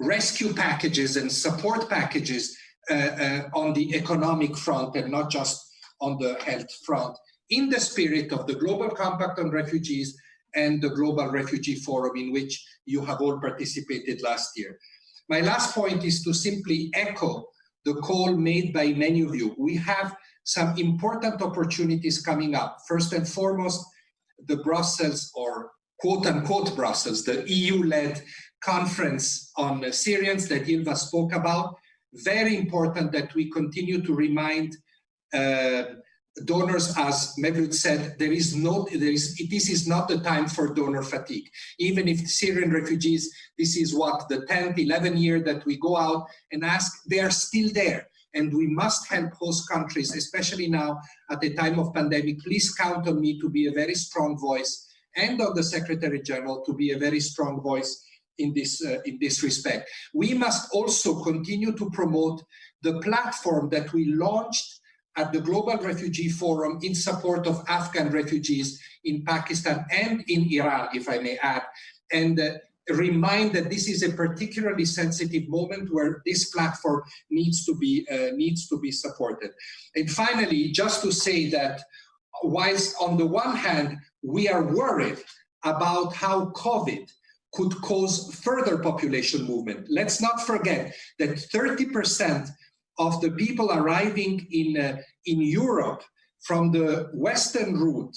rescue packages and support packages on the economic front and not just on the health front, in the spirit of the Global Compact on Refugees and the Global Refugee Forum, in which you have all participated last year. My last point is to simply echo the call made by many of you. We have some important opportunities coming up. First and foremost, the Brussels, or quote-unquote Brussels, the EU-led conference on Syrians that Ylva spoke about. Very important that we continue to remind donors, as Mevlut said, this is not the time for donor fatigue. Even if Syrian refugees, this is what, the 10th, 11th year that we go out and ask, they are still there. And we must help host countries, especially now at the time of pandemic. Please count on me to be a very strong voice, and on the Secretary General to be a very strong voice in this respect. We must also continue to promote the platform that we launched at the Global Refugee Forum in support of Afghan refugees in Pakistan and in Iran, if I may add, and remind that this is a particularly sensitive moment where this platform needs to be supported. And finally, just to say that whilst on the one hand, we are worried about how COVID could cause further population movement. Let's not forget that 30% of the people arriving in Europe from the western route,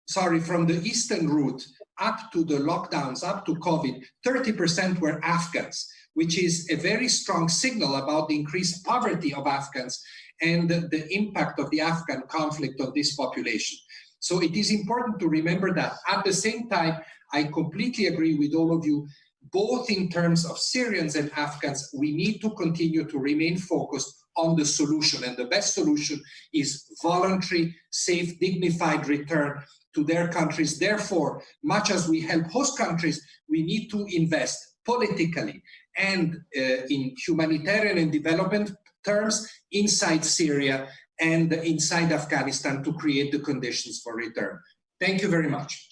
from the eastern route up to the lockdowns, up to COVID, 30% were Afghans, which is a very strong signal about the increased poverty of Afghans and the impact of the Afghan conflict on this population. So it is important to remember that. At the same time, I completely agree with all of you, both in terms of Syrians and Afghans, we need to continue to remain focused on the solution. And the best solution is voluntary, safe, dignified return to their countries. Therefore, much as we help host countries, we need to invest politically and in humanitarian and development terms inside Syria and inside Afghanistan to create the conditions for return. Thank you very much.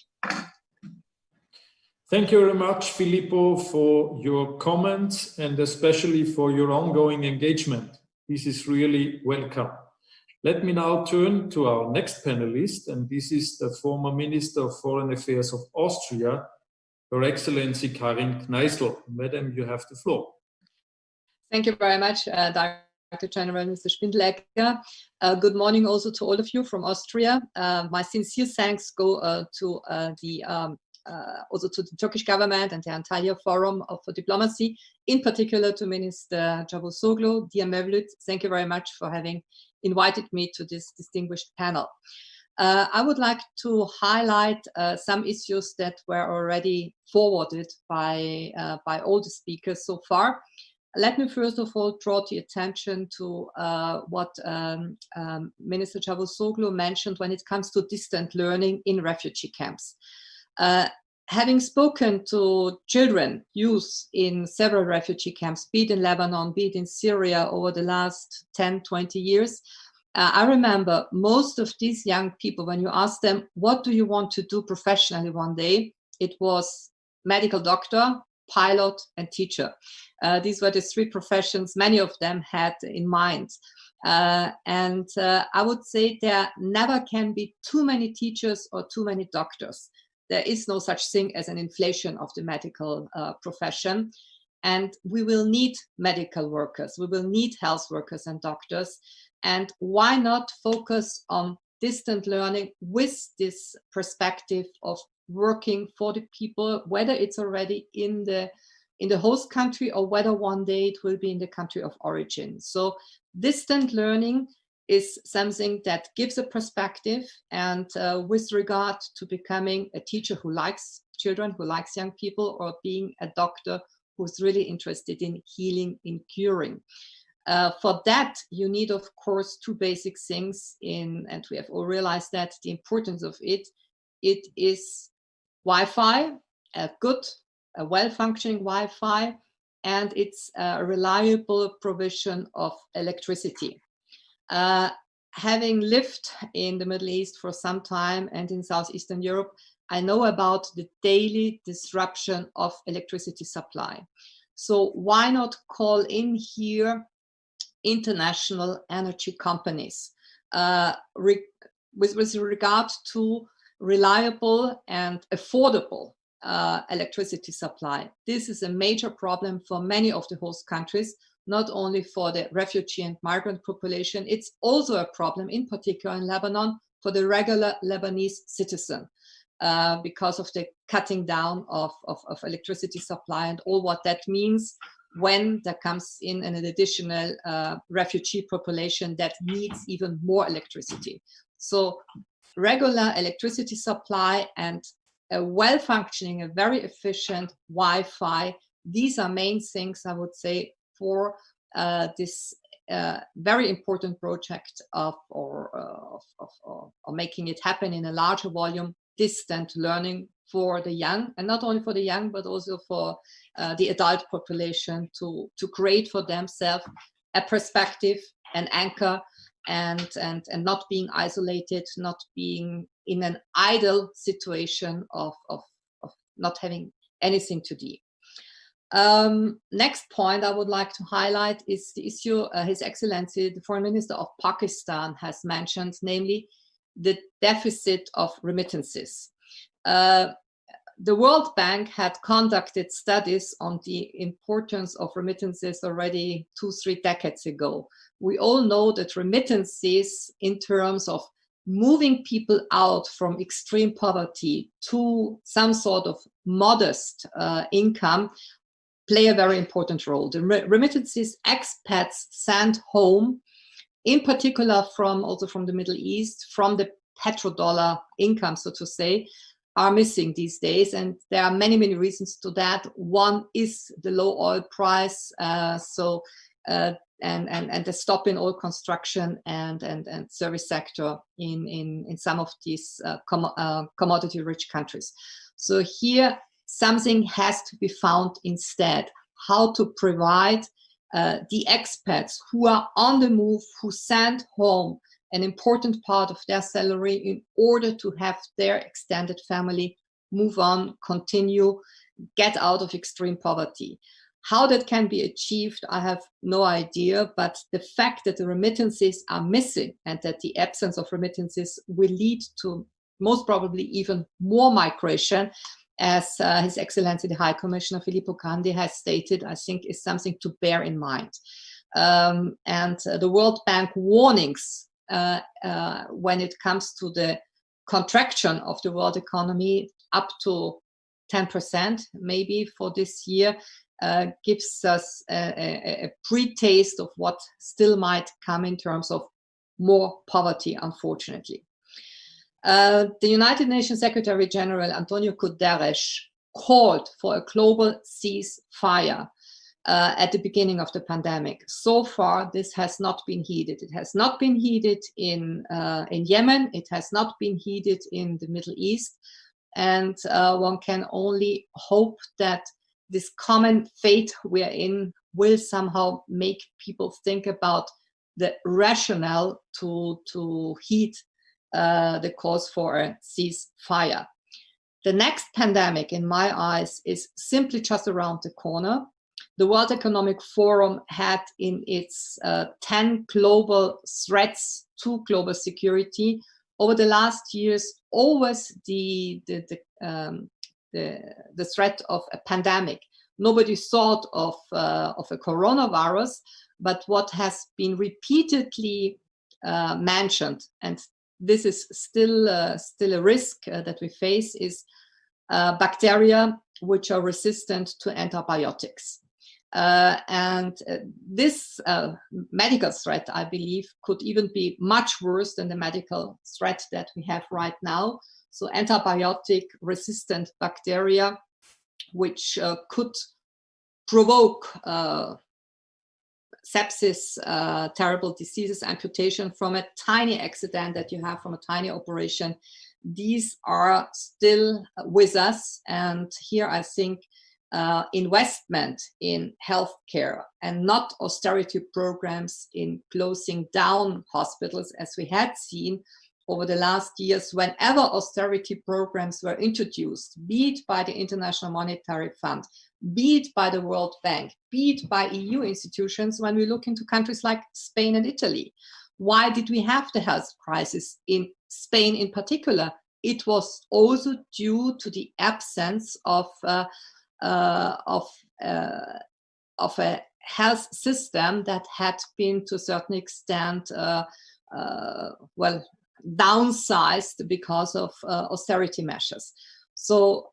Thank you very much, Filippo, for your comments and especially for your ongoing engagement. This is really welcome. Let me now turn to our next panelist, and this is the former Minister of Foreign Affairs of Austria, Her Excellency Karin Kneißl. Madam, you have the floor. Thank you very much, Dr. General Mr. Spindella. Good morning also to all of you from Austria. My sincere thanks go also to the Turkish government and the Antalya Forum for Diplomacy, in particular to Minister Cavusoglu. Dear Mevlut, thank you very much for having invited me to this distinguished panel. I would like to highlight some issues that were already forwarded by all the speakers so far. Let me first of all draw the attention to what Minister Çavuşoğlu mentioned when it comes to distant learning in refugee camps. Having spoken to children, youth in several refugee camps, be it in Lebanon, be it in Syria over the last 10, 20 years, I remember most of these young people, when you ask them, what do you want to do professionally one day? It was medical doctor, pilot, and teacher. These were the three professions many of them had in mind. And I would say there never can be too many teachers or too many doctors. There is no such thing as an inflation of the medical profession. And we will need medical workers. We will need health workers and doctors. And why not focus on distant learning with this perspective of working for the people, whether it's already in the host country or whether one day it will be in the country of origin. So distant learning is something that gives a perspective, and with regard to becoming a teacher who likes children, who likes young people, or being a doctor who's really interested in healing, in curing. For that, you need, of course, two basic things, and we have all realized that the importance of it is Wi-Fi, a well-functioning Wi-Fi, and it's a reliable provision of electricity. Having lived in the Middle East for some time and in Southeastern Europe, I know about the daily disruption of electricity supply. So why not call in here international energy companies with regard to reliable and affordable electricity supply? This is a major problem for many of the host countries, not only for the refugee and migrant population. It's also a problem, in particular in Lebanon, for the regular Lebanese citizen, because of the cutting down of electricity supply and all what that means when there comes in an additional refugee population that needs even more electricity. So regular electricity supply and a well-functioning, a very efficient Wi-Fi, these are main things, I would say, for this very important project of making it happen in a larger volume, distant learning for the young, and not only for the young, but also for the adult population to create for themselves a perspective, an anchor, and not being isolated, not being in an idle situation of not having anything to do. Next point I would like to highlight is the issue His Excellency, the Foreign Minister of Pakistan, has mentioned, namely the deficit of remittances. The World Bank had conducted studies on the importance of remittances already 2-3 decades ago. We all know that remittances, in terms of moving people out from extreme poverty to some sort of modest income, play a very important role. The remittances expats send home, in particular also from the Middle East, from the petrodollar income, so to say, are missing these days. And there are many, many reasons to that. One is the low oil price, and the stop in oil construction and service sector in some of these commodity-rich countries. So here, something has to be found instead, how to provide the expats who are on the move, who send home an important part of their salary in order to have their extended family move on, continue, get out of extreme poverty. How that can be achieved, I have no idea, but the fact that the remittances are missing and that the absence of remittances will lead to most probably even more migration, as His Excellency the High Commissioner Filippo Grandi has stated, I think is something to bear in mind. And the World Bank warnings when it comes to the contraction of the world economy up to 10% maybe for this year gives us a pre-taste of what still might come in terms of more poverty, unfortunately. The United Nations Secretary General Antonio Guterres called for a global ceasefire at the beginning of the pandemic. So far, this has not been heeded. It has not been heeded in Yemen. It has not been heeded in the Middle East. And one can only hope that this common fate we are in will somehow make people think about the rationale to heed the calls for a ceasefire. The next pandemic, in my eyes, is simply just around the corner. The World Economic Forum had in its 10 global threats to global security over the last years always the threat of a pandemic. Nobody thought of a coronavirus, but what has been repeatedly mentioned, and this is still a risk that we face, is bacteria which are resistant to antibiotics. And this medical threat, I believe, could even be much worse than the medical threat that we have right now. So antibiotic-resistant bacteria, which could provoke sepsis, terrible diseases, amputation from a tiny accident that you have from a tiny operation. These are still with us. And here I think investment in healthcare and not austerity programs in closing down hospitals, as we had seen over the last years, whenever austerity programs were introduced, be it by the International Monetary Fund, be it by the World Bank, be it by EU institutions, when we look into countries like Spain and Italy. Why did we have the health crisis in Spain in particular? It was also due to the absence of a health system that had been, to a certain extent, downsized because of austerity measures. So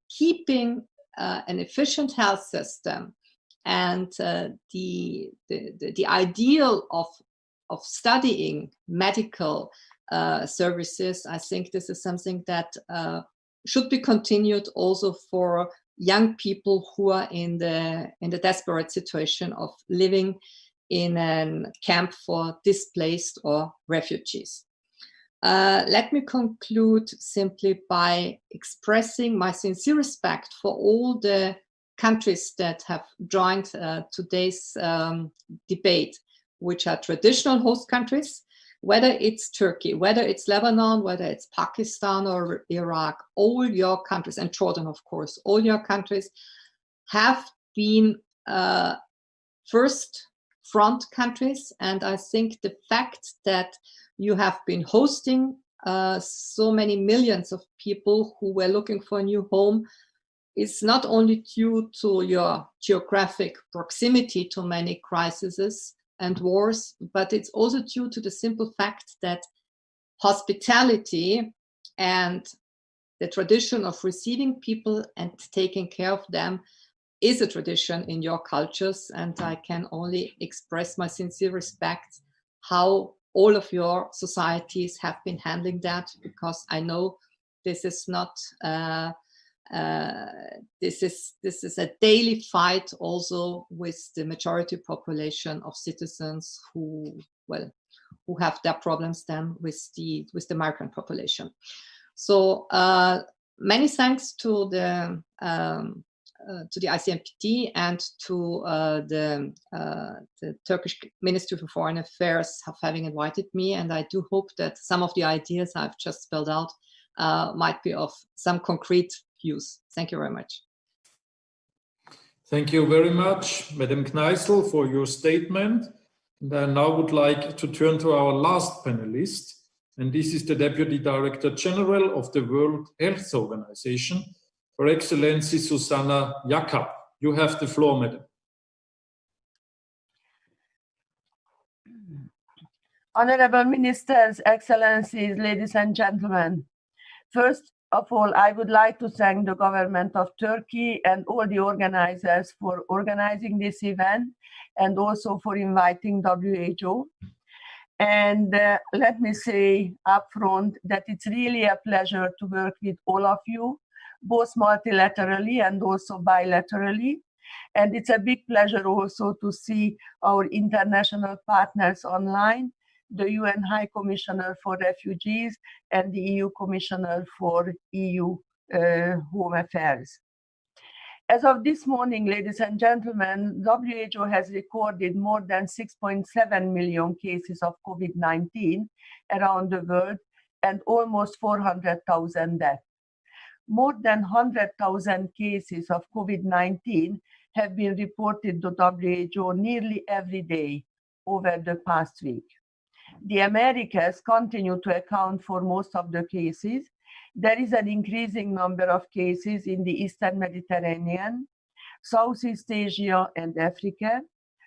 keeping an efficient health system and the ideal of studying medical services, I think this is something that should be continued also for young people who are in the desperate situation of living in a camp for displaced or refugees. Let me conclude simply by expressing my sincere respect for all the countries that have joined today's debate, which are traditional host countries, whether it's Turkey, whether it's Lebanon, whether it's Pakistan or Iraq. All your countries, and Jordan, of course, all your countries have been first front countries. And I think the fact that you have been hosting so many millions of people who were looking for a new home is not only due to your geographic proximity to many crises and wars, but it's also due to the simple fact that hospitality and the tradition of receiving people and taking care of them is a tradition in your cultures. And I can only express my sincere respect how all of your societies have been handling that, because I know this is not this is a daily fight also with the majority population of citizens who have their problems then with the migrant population. So many thanks to the ICMPD and to the Turkish Ministry for Foreign Affairs for having invited me. And I do hope that some of the ideas I've just spelled out might be of some concrete use. Thank you very much. Thank you very much, Madam Kneissl, for your statement. And I now would like to turn to our last panelist. And this is the Deputy Director General of the World Health Organization, Her Excellency Susanna Jakob. You have the floor, Madam. Honorable Ministers, Excellencies, ladies and gentlemen. First of all, I would like to thank the government of Turkey and all the organizers for organizing this event and also for inviting WHO. And let me say upfront that it's really a pleasure to work with all of you, both multilaterally and also bilaterally. And it's a big pleasure also to see our international partners online, the UN High Commissioner for Refugees and the EU Commissioner for EU Home Affairs. As of this morning, ladies and gentlemen, WHO has recorded more than 6.7 million cases of COVID-19 around the world and almost 400,000 deaths. More than 100,000 cases of COVID-19 have been reported to WHO nearly every day over the past week. The Americas continue to account for most of the cases. There is an increasing number of cases in the Eastern Mediterranean, Southeast Asia, and Africa,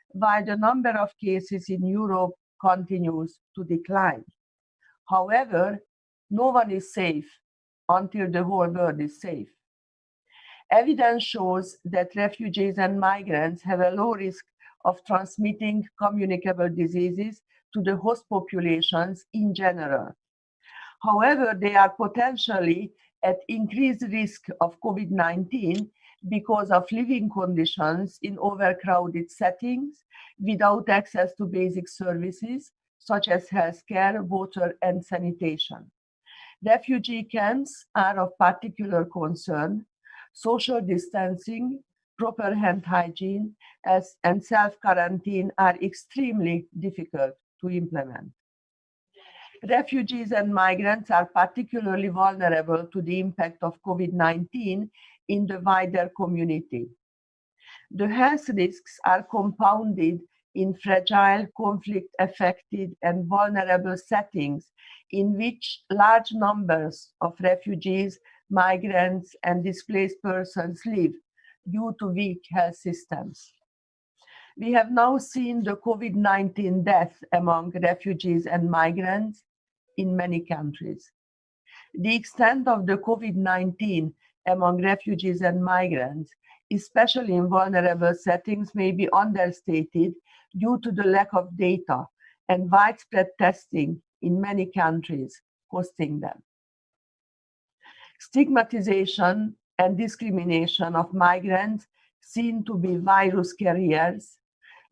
while the number of cases in Europe continues to decline. However, no one is safe until the whole world is safe. Evidence shows that refugees and migrants have a low risk of transmitting communicable diseases to the host populations in general. However, they are potentially at increased risk of COVID-19 because of living conditions in overcrowded settings without access to basic services such as healthcare, water, and sanitation. Refugee camps are of particular concern. Social distancing, proper hand hygiene, and self-quarantine are extremely difficult to implement. Refugees and migrants are particularly vulnerable to the impact of COVID-19 in the wider community. The health risks are compounded in fragile, conflict-affected, and vulnerable settings in which large numbers of refugees, migrants, and displaced persons live due to weak health systems. We have now seen the COVID-19 deaths among refugees and migrants in many countries. The extent of the COVID-19 among refugees and migrants, especially in vulnerable settings, may be understated due to the lack of data and widespread testing in many countries hosting them. Stigmatization and discrimination of migrants seen to be virus carriers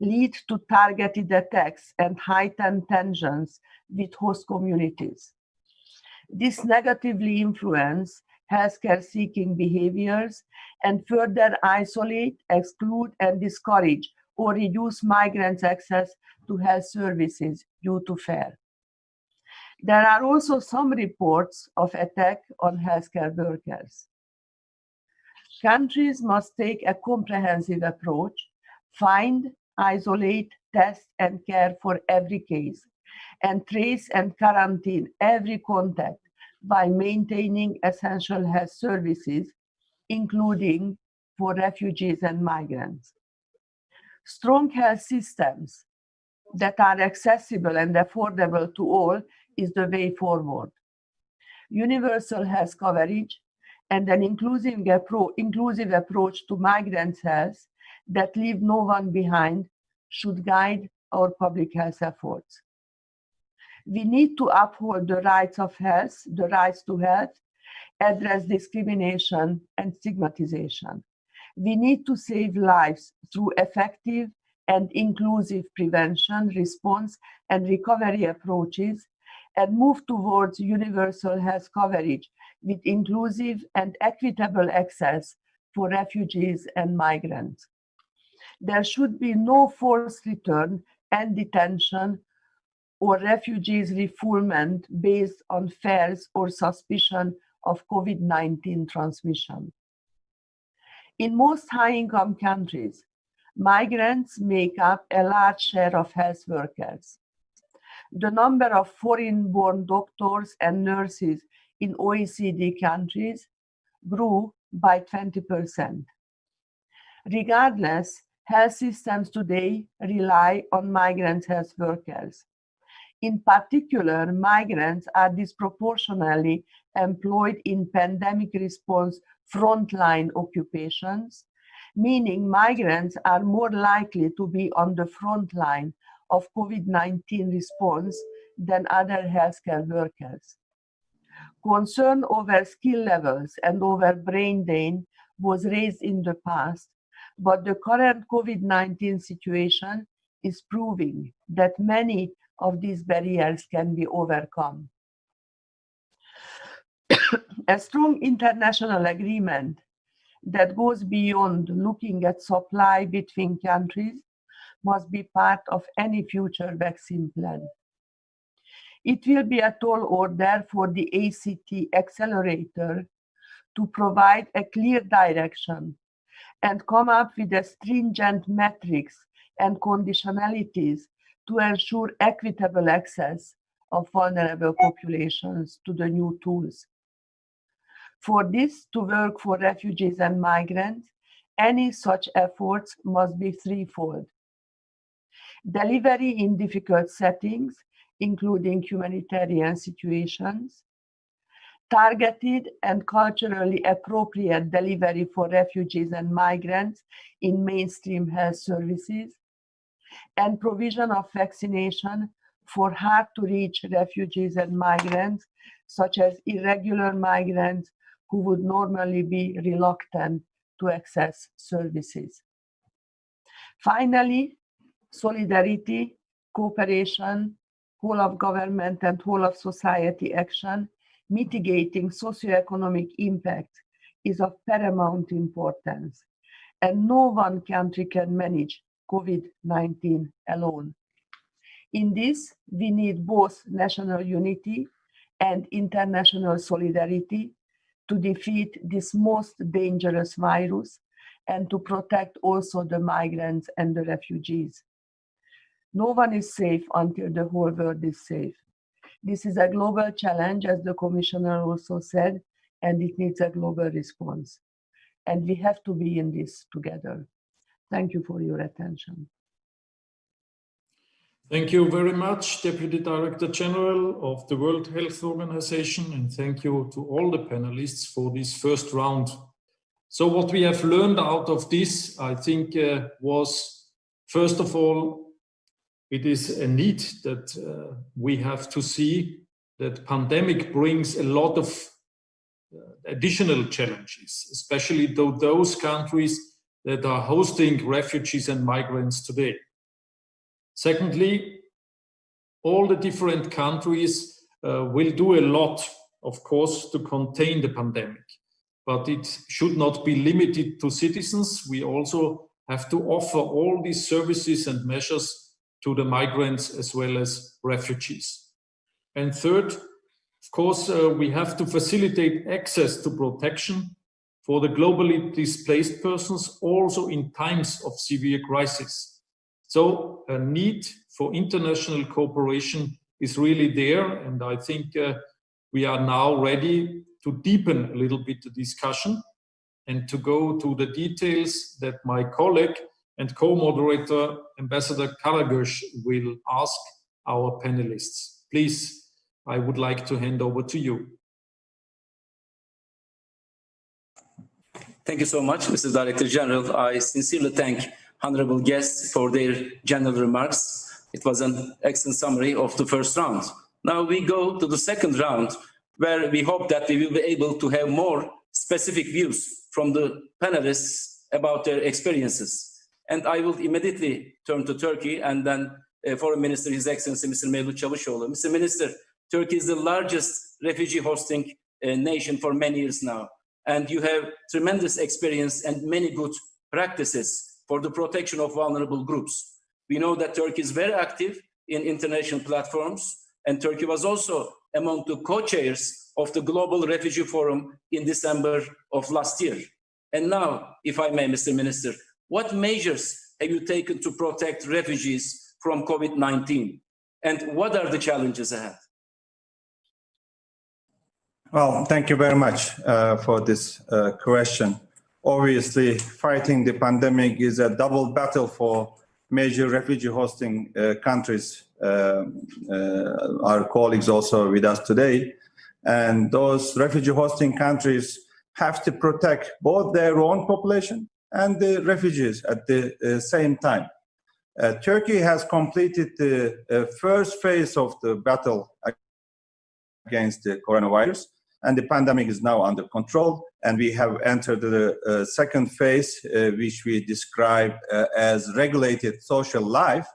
lead to targeted attacks and heightened tensions with host communities. This negatively influences healthcare-seeking behaviors and further isolate, exclude, and discourage or reduce migrants' access to health services due to fear. There are also some reports of attack on healthcare workers. Countries must take a comprehensive approach, find, isolate, test, and care for every case, and trace and quarantine every contact by maintaining essential health services, including for refugees and migrants. Strong health systems that are accessible and affordable to all is the way forward. Universal health coverage and an inclusive approach to migrants' health that leave no one behind should guide our public health efforts. We need to uphold the rights of health, the rights to health, address discrimination and stigmatization. We need to save lives through effective and inclusive prevention, response, and recovery approaches, and move towards universal health coverage with inclusive and equitable access for refugees and migrants. There should be no forced return and detention or refugees refoulement based on fears or suspicion of COVID-19 transmission. In most high-income countries, migrants make up a large share of health workers. The number of foreign-born doctors and nurses in OECD countries grew by 20%. Regardless, health systems today rely on migrant health workers. In particular, migrants are disproportionately employed in pandemic response frontline occupations, meaning migrants are more likely to be on the front line of COVID-19 response than other healthcare workers. Concern over skill levels and over brain drain was raised in the past, but the current COVID-19 situation is proving that many of these barriers can be overcome. A strong international agreement that goes beyond looking at supply between countries must be part of any future vaccine plan. It will be a tall order for the ACT accelerator to provide a clear direction and come up with a stringent metrics and conditionalities to ensure equitable access of vulnerable populations to the new tools. For this to work for refugees and migrants, any such efforts must be threefold. Delivery in difficult settings, including humanitarian situations, targeted and culturally appropriate delivery for refugees and migrants in mainstream health services, and provision of vaccination for hard-to-reach refugees and migrants, such as irregular migrants who would normally be reluctant to access services. Finally, solidarity, cooperation, whole of government and whole of society action mitigating socioeconomic impact is of paramount importance, and no one country can manage COVID-19 alone. In this, we need both national unity and international solidarity to defeat this most dangerous virus and to protect also the migrants and the refugees. No one is safe until the whole world is safe. This is a global challenge, as the Commissioner also said, and it needs a global response. And we have to be in this together. Thank you for your attention. Thank you very much, Deputy Director General of the World Health Organization, and thank you to all the panelists for this first round. So what we have learned out of this, I think, was, first of all, it is a need that we have to see that pandemic brings a lot of additional challenges, especially to those countries that are hosting refugees and migrants today. Secondly, all the different countries will do a lot, of course, to contain the pandemic, but it should not be limited to citizens. We also have to offer all these services and measures to the migrants as well as refugees. And third, of course, we have to facilitate access to protection for the globally displaced persons, also in times of severe crisis. So a need for international cooperation is really there, and I think we are now ready to deepen a little bit the discussion and to go to the details that my colleague and co-moderator, Ambassador Karagöz, will ask our panelists. Please, I would like to hand over to you. Thank you so much, Mr. Director General. I sincerely thank honorable guests for their general remarks. It was an excellent summary of the first round. Now we go to the second round, where we hope that we will be able to have more specific views from the panelists about their experiences. And I will immediately turn to Turkey and then Foreign Minister, His Excellency Mr. Mevlut Çavuşoğlu. Mr. Minister, Turkey is the largest refugee hosting nation for many years now. And you have tremendous experience and many good practices for the protection of vulnerable groups. We know that Turkey is very active in international platforms, and Turkey was also among the co-chairs of the Global Refugee Forum in December of last year. And now, if I may, Mr. Minister, what measures have you taken to protect refugees from COVID-19? And what are the challenges ahead? Well, thank you very much for this question. Obviously, fighting the pandemic is a double battle for major refugee hosting countries. Our colleagues also with us today. And those refugee hosting countries have to protect both their own population and the refugees at the same time. Turkey has completed the first phase of the battle against the coronavirus, and the pandemic is now under control. And we have entered the second phase, which we describe as regulated social life.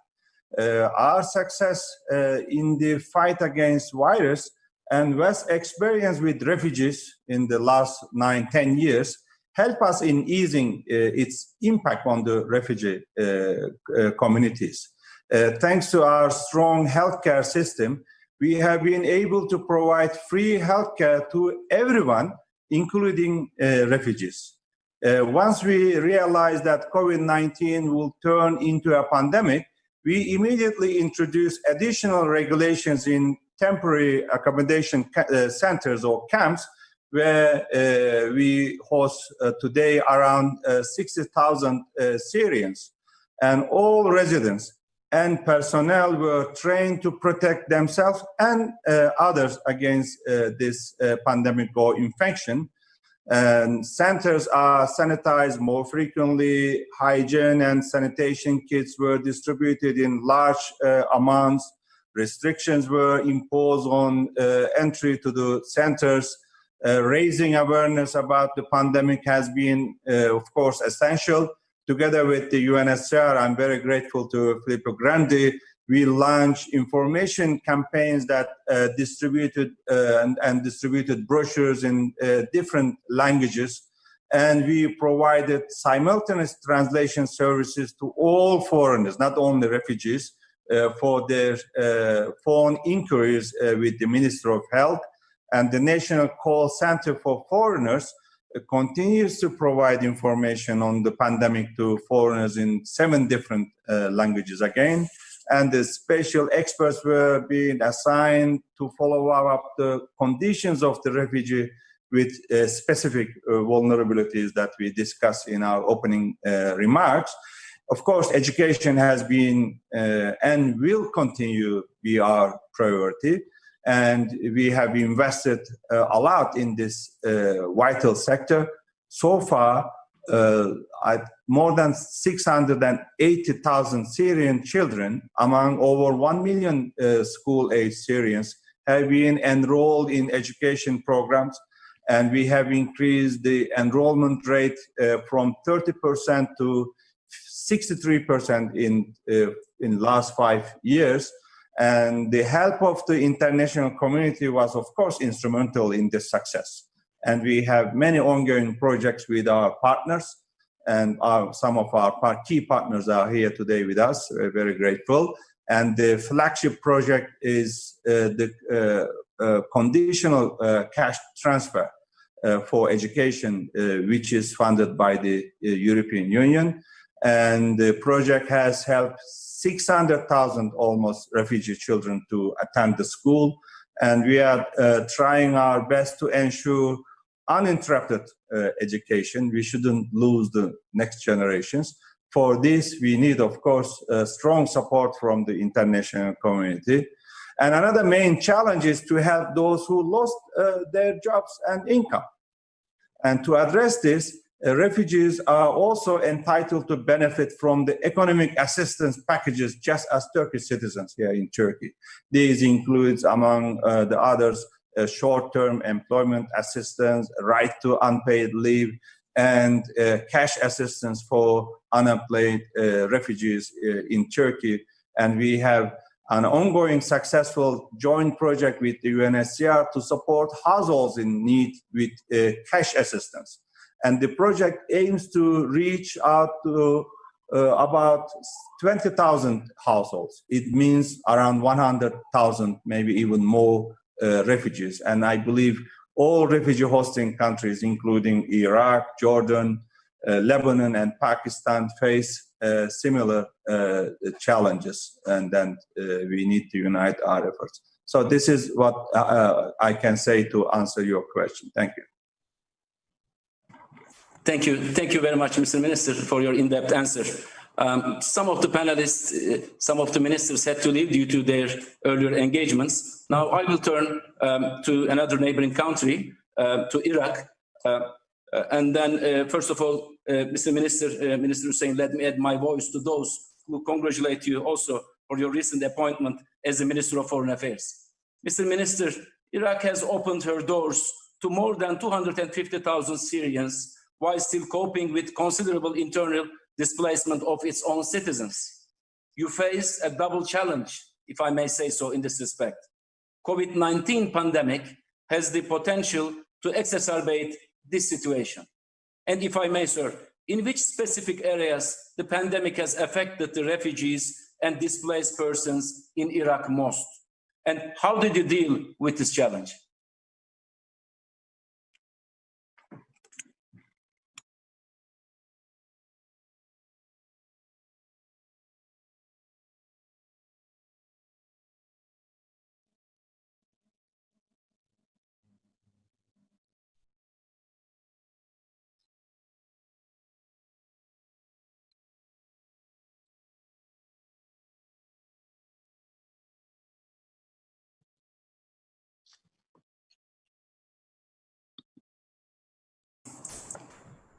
Our success in the fight against virus and West's experience with refugees in the last 9-10 years help us in easing its impact on the refugee communities. Thanks to our strong healthcare system, we have been able to provide free healthcare to everyone, including refugees. Once we realized that COVID-19 will turn into a pandemic, we immediately introduced additional regulations in temporary accommodation centers or camps, where we host today around 60,000 Syrians. And all residents and personnel were trained to protect themselves and others against this pandemic or infection. And centers are sanitized more frequently. Hygiene and sanitation kits were distributed in large amounts. Restrictions were imposed on entry to the centers. Raising awareness about the pandemic has been, of course, essential. Together with the UNHCR, I'm very grateful to Filippo Grandi. We launched information campaigns that distributed brochures in different languages. And we provided simultaneous translation services to all foreigners, not only refugees, for their phone inquiries with the Minister of Health. And the National Call Center for Foreigners continues to provide information on the pandemic to foreigners in 7 different languages again. And the special experts were being assigned to follow up the conditions of the refugee with specific vulnerabilities that we discussed in our opening remarks. Of course, education has been and will continue to be our priority. And we have invested a lot in this vital sector. So far, more than 680,000 Syrian children, among over 1 million school-age Syrians, have been enrolled in education programs. And we have increased the enrollment rate from 30% to 63% in last 5 years. And the help of the international community was, of course, instrumental in this success. And we have many ongoing projects with our partners, and some of our key partners are here today with us. We're very grateful. And the flagship project is the conditional cash transfer for education, which is funded by the European Union. And the project has helped 600,000 almost refugee children to attend the school. And we are trying our best to ensure uninterrupted education. We shouldn't lose the next generations. For this, we need, of course, strong support from the international community. And another main challenge is to help those who lost their jobs and income. And to address this, refugees are also entitled to benefit from the economic assistance packages just as Turkish citizens here in Turkey. These includes, among the others, short-term employment assistance, right to unpaid leave, and cash assistance for unemployed refugees in Turkey. And we have an ongoing successful joint project with the UNHCR to support households in need with cash assistance. And the project aims to reach out to about 20,000 households. It means around 100,000, maybe even more refugees. And I believe all refugee hosting countries, including Iraq, Jordan, Lebanon, and Pakistan, face similar challenges. And then we need to unite our efforts. So this is what I can say to answer your question. Thank you. Thank you. Thank you very much, Mr. Minister, for your in-depth answer. Some of the panelists, some of the ministers had to leave due to their earlier engagements. Now I will turn to another neighboring country, to Iraq. And then, first of all, Mr. Minister, Minister Hussein, let me add my voice to those to congratulate you also for your recent appointment as the Minister of Foreign Affairs. Mr. Minister, Iraq has opened her doors to more than 250,000 Syrians while still coping with considerable internal displacement of its own citizens. You face a double challenge, if I may say so, in this respect. COVID-19 pandemic has the potential to exacerbate this situation. And if I may, sir, in which specific areas the pandemic has affected the refugees and displaced persons in Iraq most? And how did you deal with this challenge?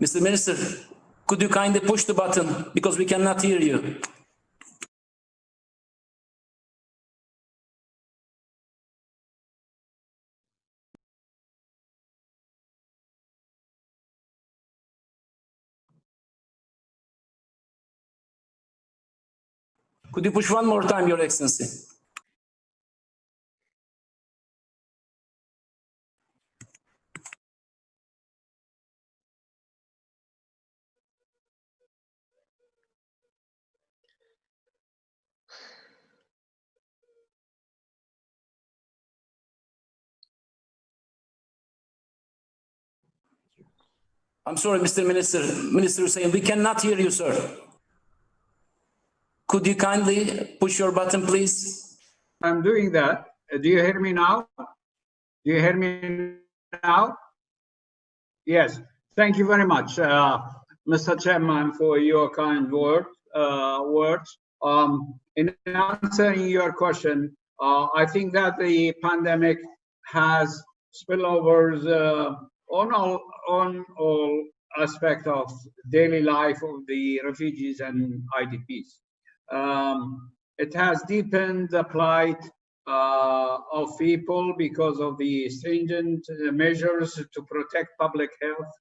Mr. Minister, could you kindly push the button because we cannot hear you? Could you push one more time, Your Excellency? I'm sorry, Mr. Minister. Minister Hussein, we cannot hear you, sir. Could you kindly push your button, please? I'm doing that. Do you hear me now? Do you hear me now? Yes. Thank you very much, Mr. Chairman, for your kind words. In answering your question, I think that the pandemic has spillovers on all aspects of daily life of the refugees and IDPs. It has deepened the plight of people because of the stringent measures to protect public health,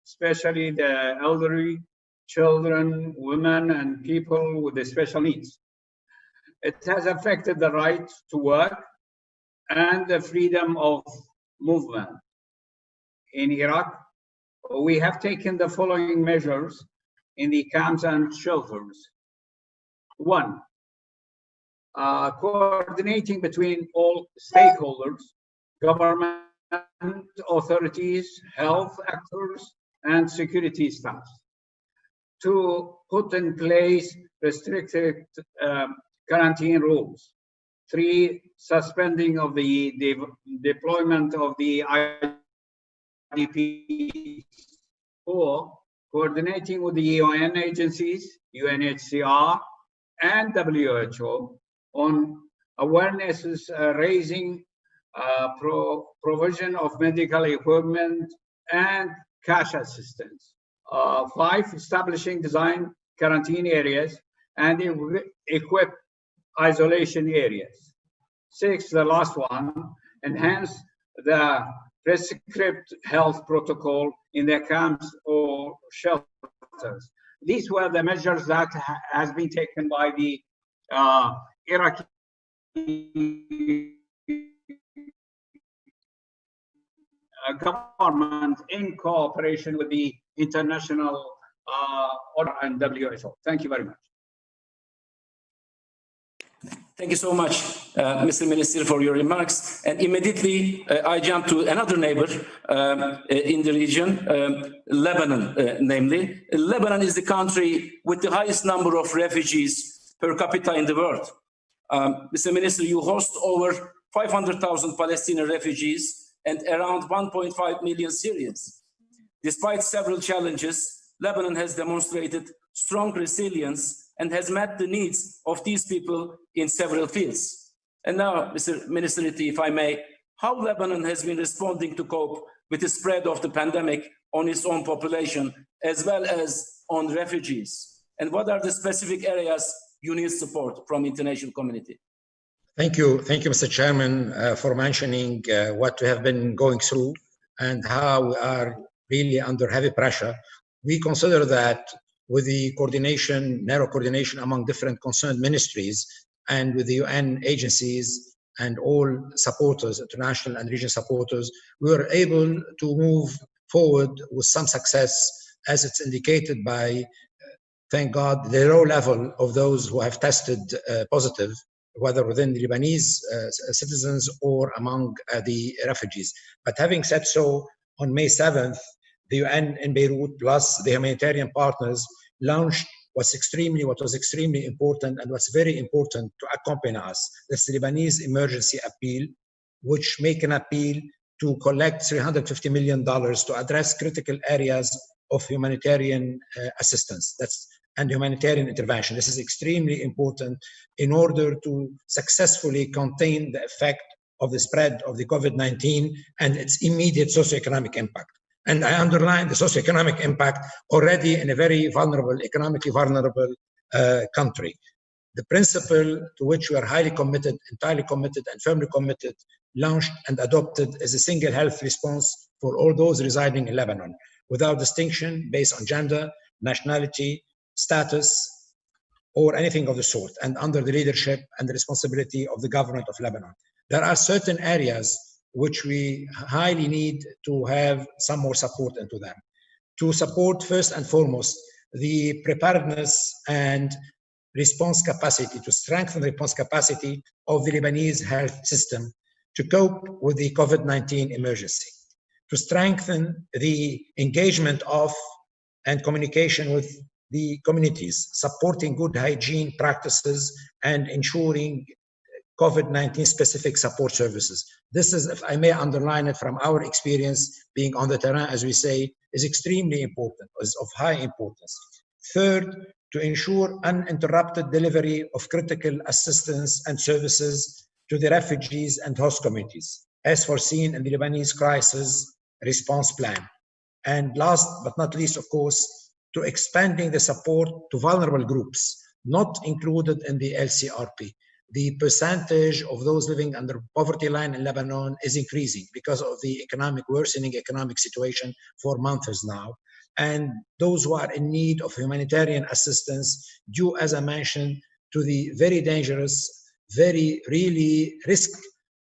especially the elderly, children, women, and people with the special needs. It has affected the right to work and the freedom of movement. In Iraq, we have taken the following measures in the camps and shelters. One, coordinating between all stakeholders, government authorities, health actors, and security staff, to put in place restricted quarantine rules. 3, suspending of the deployment of the IDPs. 4, coordinating with the UN agencies, UNHCR, and WHO on awareness raising, provision of medical equipment, and cash assistance. 5, establishing design quarantine areas and equip isolation areas. 6, the last one, enhance the prescribed health protocol in the camps or shelters. These were the measures that has been taken by the Iraqi government in cooperation with the international order and WHO. Thank you very much. Thank you so much, Mr. Minister, for your remarks. And immediately, I jump to another neighbor in the region, Lebanon, namely. Lebanon is the country with the highest number of refugees per capita in the world. Mr. Minister, you host over 500,000 Palestinian refugees and around 1.5 million Syrians. Despite several challenges, Lebanon has demonstrated strong resilience and has met the needs of these people in several fields. And now, Mr. Minister, if I may, how Lebanon has been responding to cope with the spread of the pandemic on its own population, as well as on refugees? And what are the specific areas you need support from international community? Thank you, Mr. Chairman, for mentioning what we have been going through and how we are really under heavy pressure. We consider that with the coordination, narrow coordination among different concerned ministries and with the UN agencies and all supporters, international and regional supporters, we were able to move forward with some success, as it's indicated by, thank God, the low level of those who have tested positive, whether within the Lebanese citizens or among the refugees. But having said so, on May 7th, the UN in Beirut plus the humanitarian partners launched what was extremely important and what's very important to accompany us. This Lebanese emergency appeal, which make an appeal to collect $350 million to address critical areas of humanitarian assistance and humanitarian intervention. This is extremely important in order to successfully contain the effect of the spread of the COVID-19 and its immediate socioeconomic impact. And I underline the socioeconomic impact already in a very vulnerable, economically vulnerable country. The principle to which we are highly committed, entirely committed, and firmly committed, launched and adopted is a single health response for all those residing in Lebanon, without distinction based on gender, nationality, status, or anything of the sort, and under the leadership and the responsibility of the government of Lebanon. There are certain areas which we highly need to have some more support into them. To support, first and foremost, the preparedness and response capacity, to strengthen the response capacity of the Lebanese health system to cope with the COVID-19 emergency, to strengthen the engagement of and communication with the communities, supporting good hygiene practices and ensuring COVID-19 specific support services. This is, if I may underline it from our experience being on the terrain, as we say, is extremely important, is of high importance. Third, to ensure uninterrupted delivery of critical assistance and services to the refugees and host communities, as foreseen in the Lebanese crisis response plan. And last but not least, of course, to expanding the support to vulnerable groups, not included in the LCRP. The percentage of those living under poverty line in Lebanon is increasing because of the worsening economic situation for months now. And those who are in need of humanitarian assistance due, as I mentioned, to the very dangerous, very really risk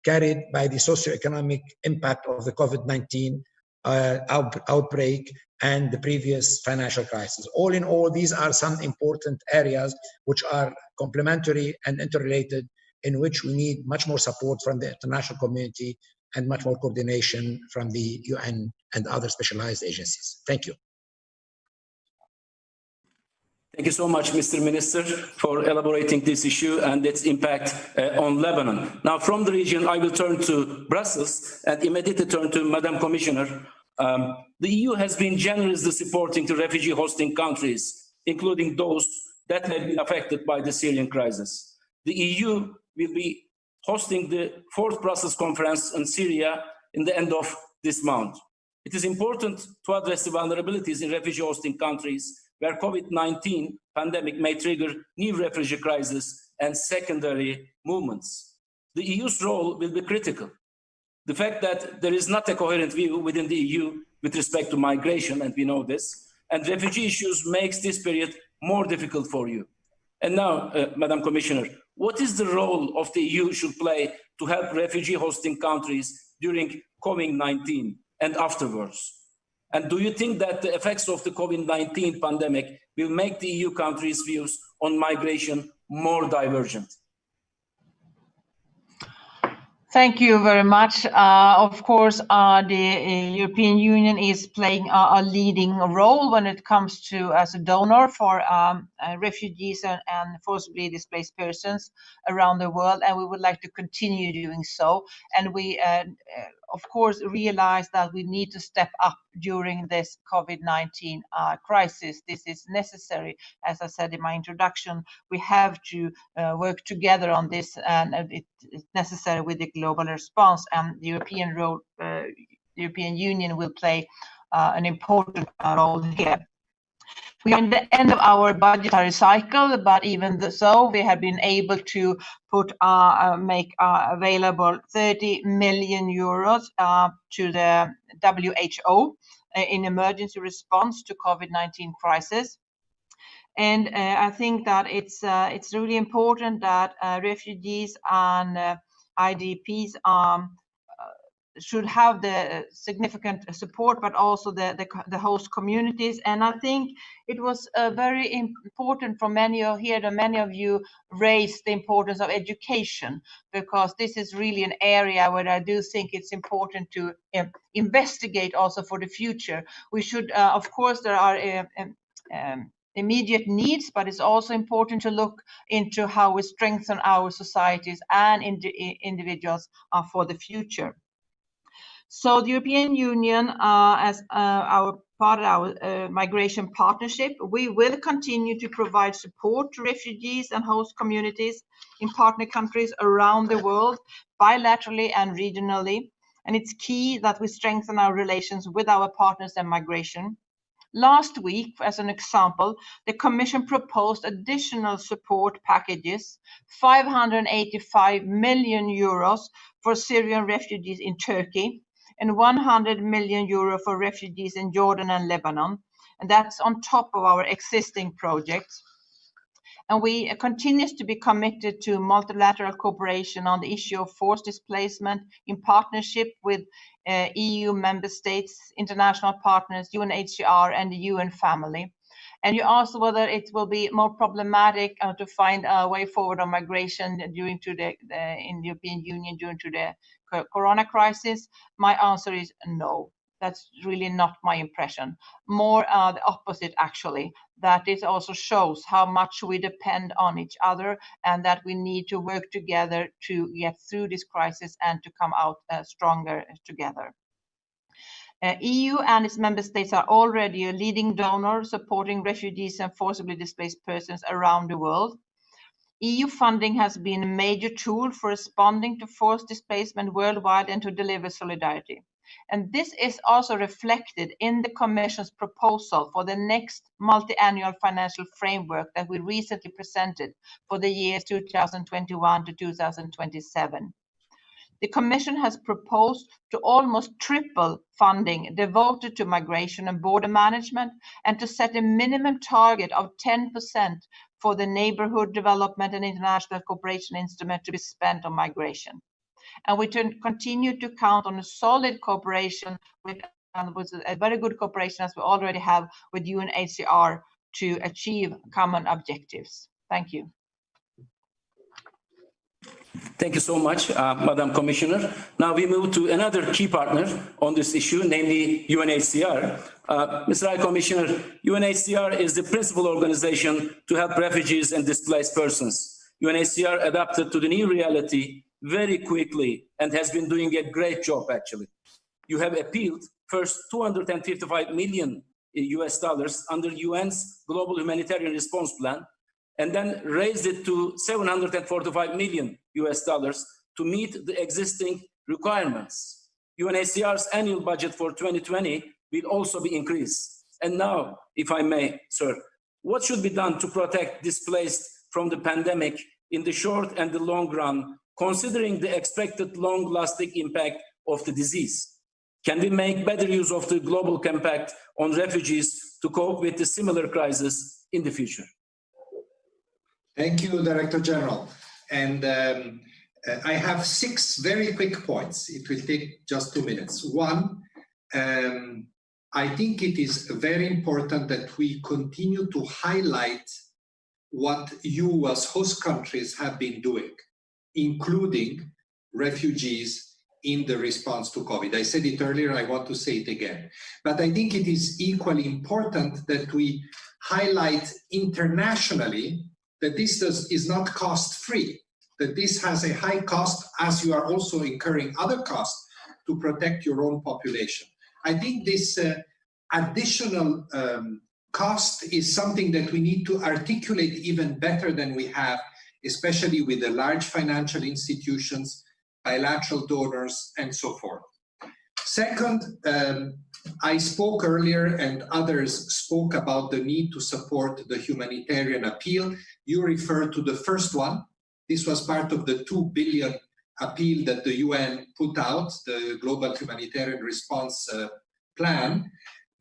carried by the socioeconomic impact of the COVID-19 outbreak and the previous financial crisis. All in all, these are some important areas which are complementary and interrelated, in which we need much more support from the international community and much more coordination from the UN and other specialized agencies. Thank you. Thank you so much, Mr. Minister, for elaborating this issue and its impact on Lebanon. Now, from the region, I will turn to Brussels and immediately turn to Madam Commissioner. The EU has been generously supporting the refugee hosting countries, including those that have been affected by the Syrian crisis. The EU will be hosting the 4th Brussels conference on Syria in the end of this month. It is important to address the vulnerabilities in refugee hosting countries where COVID-19 pandemic may trigger new refugee crises and secondary movements. The EU's role will be critical. The fact that there is not a coherent view within the EU with respect to migration, and we know this, and refugee issues makes this period more difficult for you. And now, Madam Commissioner, what is the role of the EU should play to help refugee hosting countries during COVID-19 and afterwards? And do you think that the effects of the COVID-19 pandemic will make the EU countries' views on migration more divergent? Thank you very much. Of course, the European Union is playing a leading role when it comes to as a donor for refugees and forcibly displaced persons around the world, and we would like to continue doing so. And we, of course, realize that we need to step up during this COVID-19 crisis. This is necessary. As I said in my introduction, we have to work together on this, and it's necessary with the global response, and the European Union will play an important role here. We are in the end of our budgetary cycle, but even so, we have been able to make available 30 million euros to the WHO in emergency response to COVID-19 crisis. And I think that it's really important that refugees and IDPs should have the significant support, but also the host communities. And I think it was very important for many of here that many of you raised the importance of education, because this is really an area where I do think it's important to investigate also for the future. We should, of course, there are immediate needs, but it's also important to look into how we strengthen our societies and individuals for the future. So the European Union, as our part of our migration partnership, we will continue to provide support to refugees and host communities in partner countries around the world, bilaterally and regionally. And it's key that we strengthen our relations with our partners in migration. Last week, as an example, the Commission proposed additional support packages, 585 million euros for Syrian refugees in Turkey, and 100 million euro for refugees in Jordan and Lebanon. And that's on top of our existing projects. And we continue to be committed to multilateral cooperation on the issue of forced displacement in partnership with EU member states, international partners, UNHCR, and the UN family. And you asked whether it will be more problematic to find a way forward on migration in the European Union during the Corona crisis. My answer is no. That's really not my impression. More the opposite, actually. That it also shows how much we depend on each other and that we need to work together to get through this crisis and to come out stronger together. EU and its member states are already a leading donor supporting refugees and forcibly displaced persons around the world. EU funding has been a major tool for responding to forced displacement worldwide and to deliver solidarity. And this is also reflected in the Commission's proposal for the next multi-annual financial framework that we recently presented for the years 2021 to 2027. The Commission has proposed to almost triple funding devoted to migration and border management and to set a minimum target of 10% for the Neighbourhood Development and International Cooperation Instrument to be spent on migration. And we continue to count on a solid cooperation with a very good cooperation as we already have with UNHCR to achieve common objectives. Thank you. Thank you so much, Madam Commissioner. Now we move to another key partner on this issue, namely UNHCR. Mr. High Commissioner, UNHCR is the principal organization to help refugees and displaced persons. UNHCR adapted to the new reality very quickly and has been doing a great job, actually. You have appealed first $255 million US under UN's Global Humanitarian Response Plan, and then raised it to $745 million US to meet the existing requirements. UNHCR's annual budget for 2020 will also be increased. And now, if I may, sir, what should be done to protect displaced from the pandemic in the short and the long run, considering the expected long-lasting impact of the disease? Can we make better use of the global compact on refugees to cope with the similar crisis in the future? Thank you, Director General. And I have 6 very quick points. It will take just 2 minutes. One, I think it is very important that we continue to highlight what you as host countries have been doing, including refugees in the response to COVID. I said it earlier, I want to say it again. But I think it is equally important that we highlight internationally that this is not cost-free, that this has a high cost as you are also incurring other costs to protect your own population. I think this additional cost is something that we need to articulate even better than we have, especially with the large financial institutions, bilateral donors, and so forth. Second, I spoke earlier and others spoke about the need to support the humanitarian appeal. You referred to the first one. This was part of the 2 billion appeal that the UN put out, the Global Humanitarian Response Plan.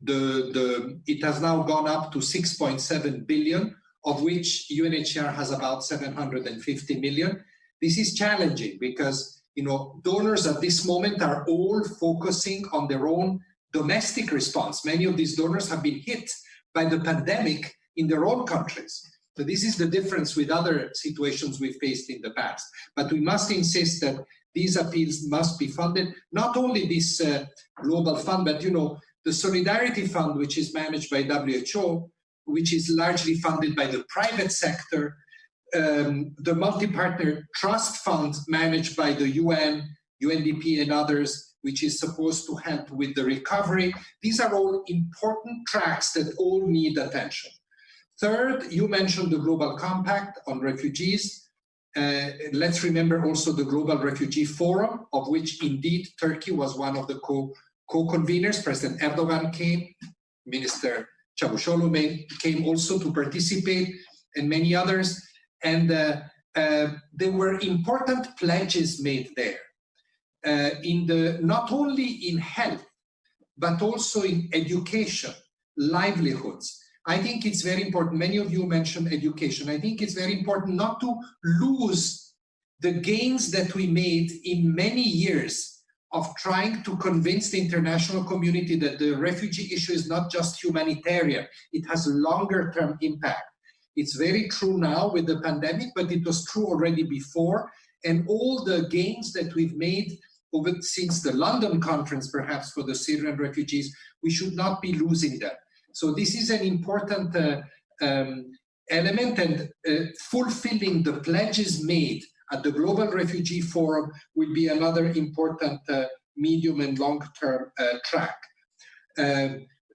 It has now gone up to 6.7 billion, of which UNHCR has about 750 million. This is challenging because, you know, donors at this moment are all focusing on their own domestic response. Many of these donors have been hit by the pandemic in their own countries. So this is the difference with other situations we faced in the past. But we must insist that these appeals must be funded, not only this global fund, but, you know, the Solidarity Fund, which is managed by WHO, which is largely funded by the private sector, the Multi-Partner Trust Fund managed by the UN, UNDP and others, which is supposed to help with the recovery. These are all important tracks that all need attention. Third, you mentioned the Global Compact on refugees. Let's remember also the Global Refugee Forum, of which indeed Turkey was one of the co-conveners. President Erdogan came, Minister Çavuşoğlu came also to participate, and many others. And there were important pledges made there, not only in health, but also in education, livelihoods. I think it's very important. Many of you mentioned education. I think it's very important not to lose the gains that we made in many years of trying to convince the international community that the refugee issue is not just humanitarian. It has a longer term impact. It's very true now with the pandemic, but it was true already before. And all the gains that we've made since the London conference, perhaps for the Syrian refugees, we should not be losing them. So this is an important element, and fulfilling the pledges made at the Global Refugee Forum will be another important medium and long-term track.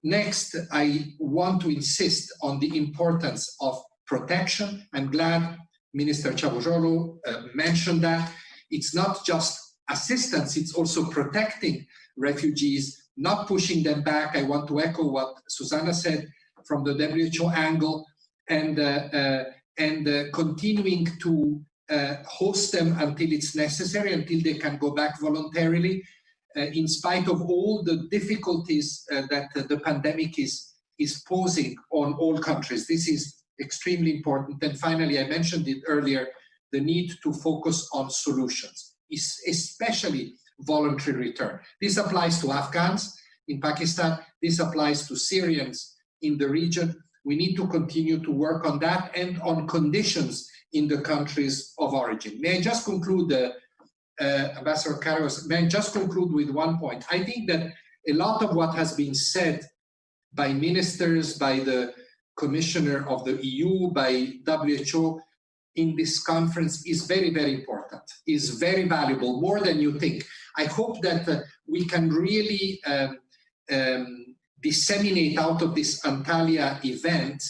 Next, I want to insist on the importance of protection. I'm glad Minister Çavuşoğlu mentioned that. It's not just assistance, it's also protecting refugees, not pushing them back. I want to echo what Susanna said from the WHO angle, and continuing to host them until it's necessary, until they can go back voluntarily, in spite of all the difficulties that the pandemic is posing on all countries. This is extremely important. And finally, I mentioned it earlier, the need to focus on solutions, especially voluntary return. This applies to Afghans in Pakistan. This applies to Syrians in the region. We need to continue to work on that and on conditions in the countries of origin. May I just conclude, Ambassador Carlos, may I just conclude with one point? I think that a lot of what has been said by ministers, by the Commissioner of the EU, by WHO in this conference is very, very important, is very valuable, more than you think. I hope that we can really disseminate out of this Antalya event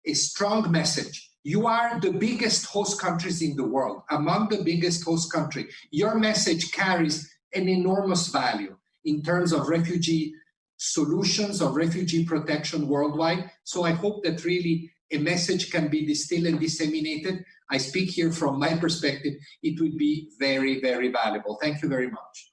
a strong message. You are the biggest host countries in the world, among the biggest host countries. Your message carries an enormous value in terms of refugee solutions, of refugee protection worldwide. So I hope that really a message can be distilled and disseminated. I speak here from my perspective. It would be very, very valuable. Thank you very much.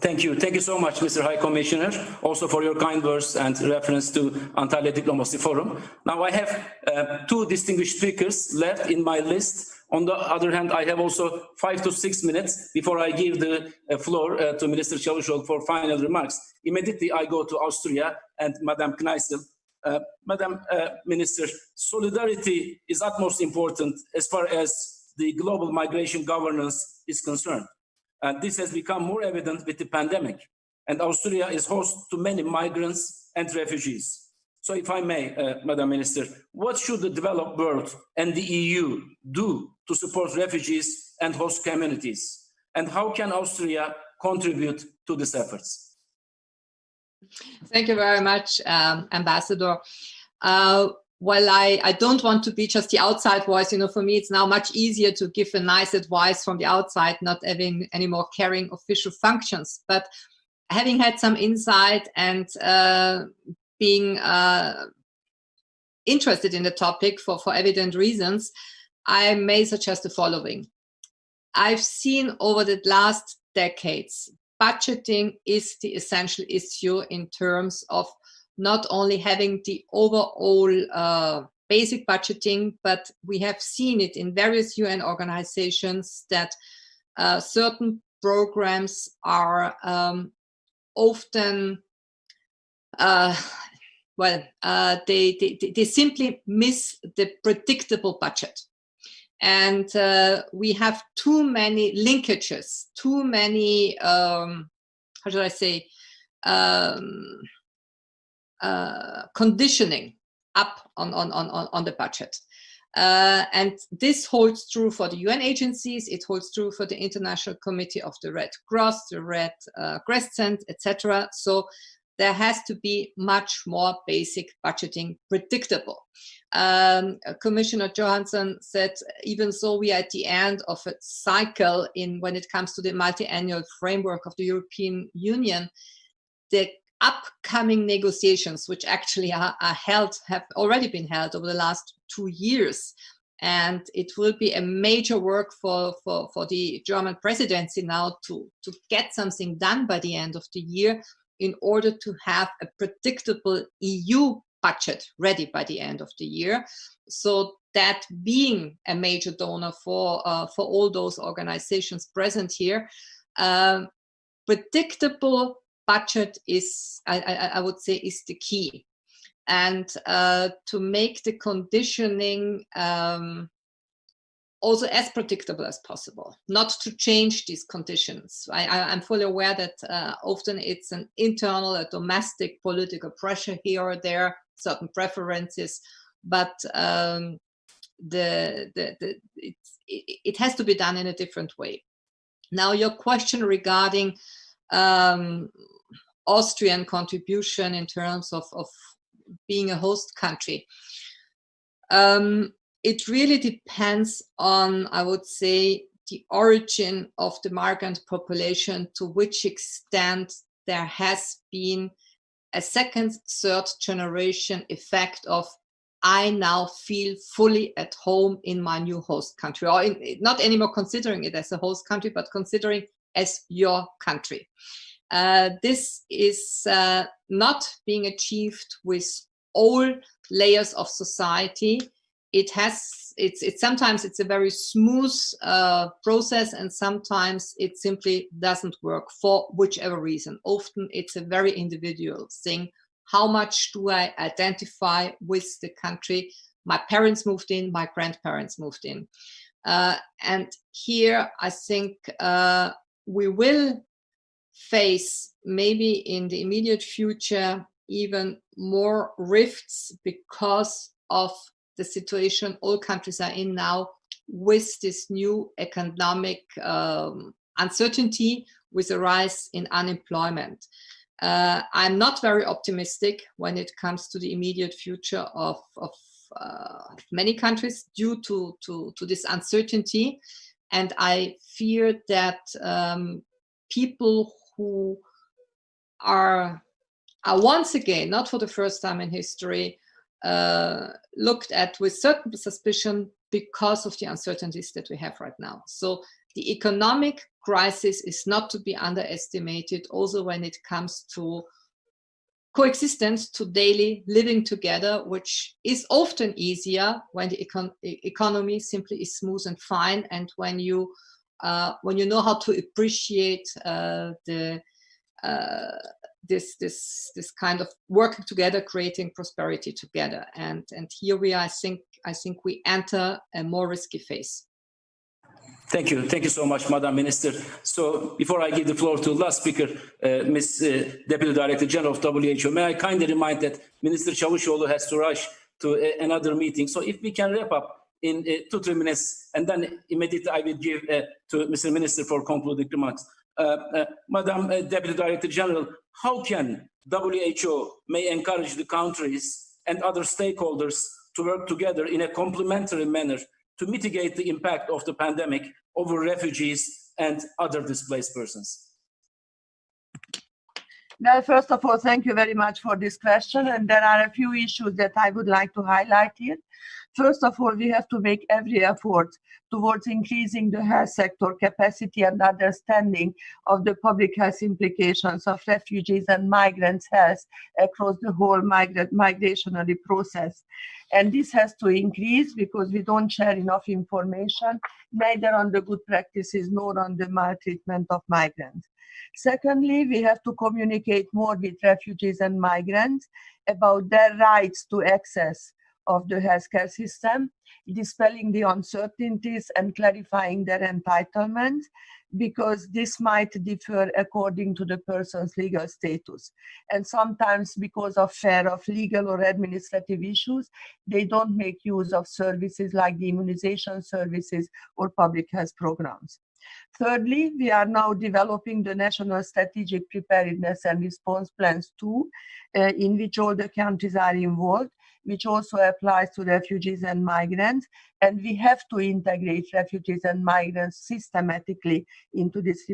Thank you. Thank you so much, Mr. High Commissioner, also for your kind words and reference to Antalya Diplomacy Forum. Now I have two distinguished speakers left in my list. On the other hand, I have also 5 to 6 minutes before I give the floor to Minister Çavuşoğlu for final remarks. Immediately I go to Austria and Madam Kneissl. Madam Minister, solidarity is utmost important as far as the global migration governance is concerned. And this has become more evident with the pandemic. And Austria is host to many migrants and refugees. So if I may, Madam Minister, what should the developed world and the EU do to support refugees and host communities? And how can Austria contribute to these efforts? Thank you very much, Ambassador. Well, I don't want to be just the outside voice. You know, for me, it's now much easier to give a nice advice from the outside, not having any more carrying official functions. But having had some insight and being interested in the topic for evident reasons, I may suggest the following. I've seen over the last decades, budgeting is the essential issue in terms of not only having the overall basic budgeting, but we have seen it in various UN organizations that certain programs are often, they simply miss the predictable budget. And we have too many linkages, too many, how should I say, conditioning up on the budget. And this holds true for the UN agencies, it holds true for the International Committee of the Red Cross, the Red Crescent, etc. So there has to be much more basic budgeting predictable. Commissioner Johansson said, even so, we are at the end of a cycle when it comes to the multi-annual framework of the European Union. The upcoming negotiations, which actually are held, have already been held over the last 2 years. And it will be a major work for the German presidency now to get something done by the end of the year in order to have a predictable EU budget ready by the end of the year. So that being a major donor for all those organizations present here, predictable budget is, I would say, is the key. And to make the conditioning also as predictable as possible, not to change these conditions. I'm fully aware that often it's an internal, a domestic political pressure here or there, certain preferences, but it has to be done in a different way. Now, your question regarding Austrian contribution in terms of being a host country. It really depends on, I would say, the origin of the migrant population, to which extent there has been a second, third generation effect of, I now feel fully at home in my new host country, or not anymore considering it as a host country, but considering as your country. This is not being achieved with all layers of society. Sometimes it's a very smooth process, and sometimes it simply doesn't work for whichever reason. Often it's a very individual thing. How much do I identify with the country? My parents moved in, my grandparents moved in. And here I think we will face, maybe in the immediate future, even more rifts because of the situation all countries are in now, with this new economic uncertainty, with a rise in unemployment. I'm not very optimistic when it comes to the immediate future of many countries due to this uncertainty. And I fear that people who are once again, not for the first time in history, looked at with certain suspicion because of the uncertainties that we have right now. So the economic crisis is not to be underestimated, also when it comes to coexistence, to daily living together, which is often easier when the economy simply is smooth and fine, and when you know how to appreciate this kind of working together, creating prosperity together. And here we are, I think we enter a more risky phase. Thank you so much, Madam Minister. So before I give the floor to the last speaker, Ms. Deputy Director General of WHO, may I kindly remind that Minister Çavuşoğlu has to rush to another meeting. So if we can wrap up in 2-3 minutes, and then immediately I will give to Mr. Minister for concluding remarks. Madam Deputy Director General, how can WHO may encourage the countries and other stakeholders to work together in a complementary manner to mitigate the impact of the pandemic over refugees and other displaced persons? Well, first of all, thank you very much for this question. And there are a few issues that I would like to highlight here. First of all, we have to make every effort towards increasing the health sector capacity and understanding of the public health implications of refugees and migrants' health across the whole migrationary process. And this has to increase because we don't share enough information, neither on the good practices nor on the maltreatment of migrants. Secondly, we have to communicate more with refugees and migrants about their rights to access of the healthcare system, dispelling the uncertainties and clarifying their entitlements, because this might differ according to the person's legal status. And sometimes because of fear of legal or administrative issues, they don't make use of services like the immunization services or public health programs. Thirdly, we are now developing the National Strategic Preparedness and Response Plans 2, in which all the countries are involved, which also applies to refugees and migrants. And we have to integrate refugees and migrants systematically into this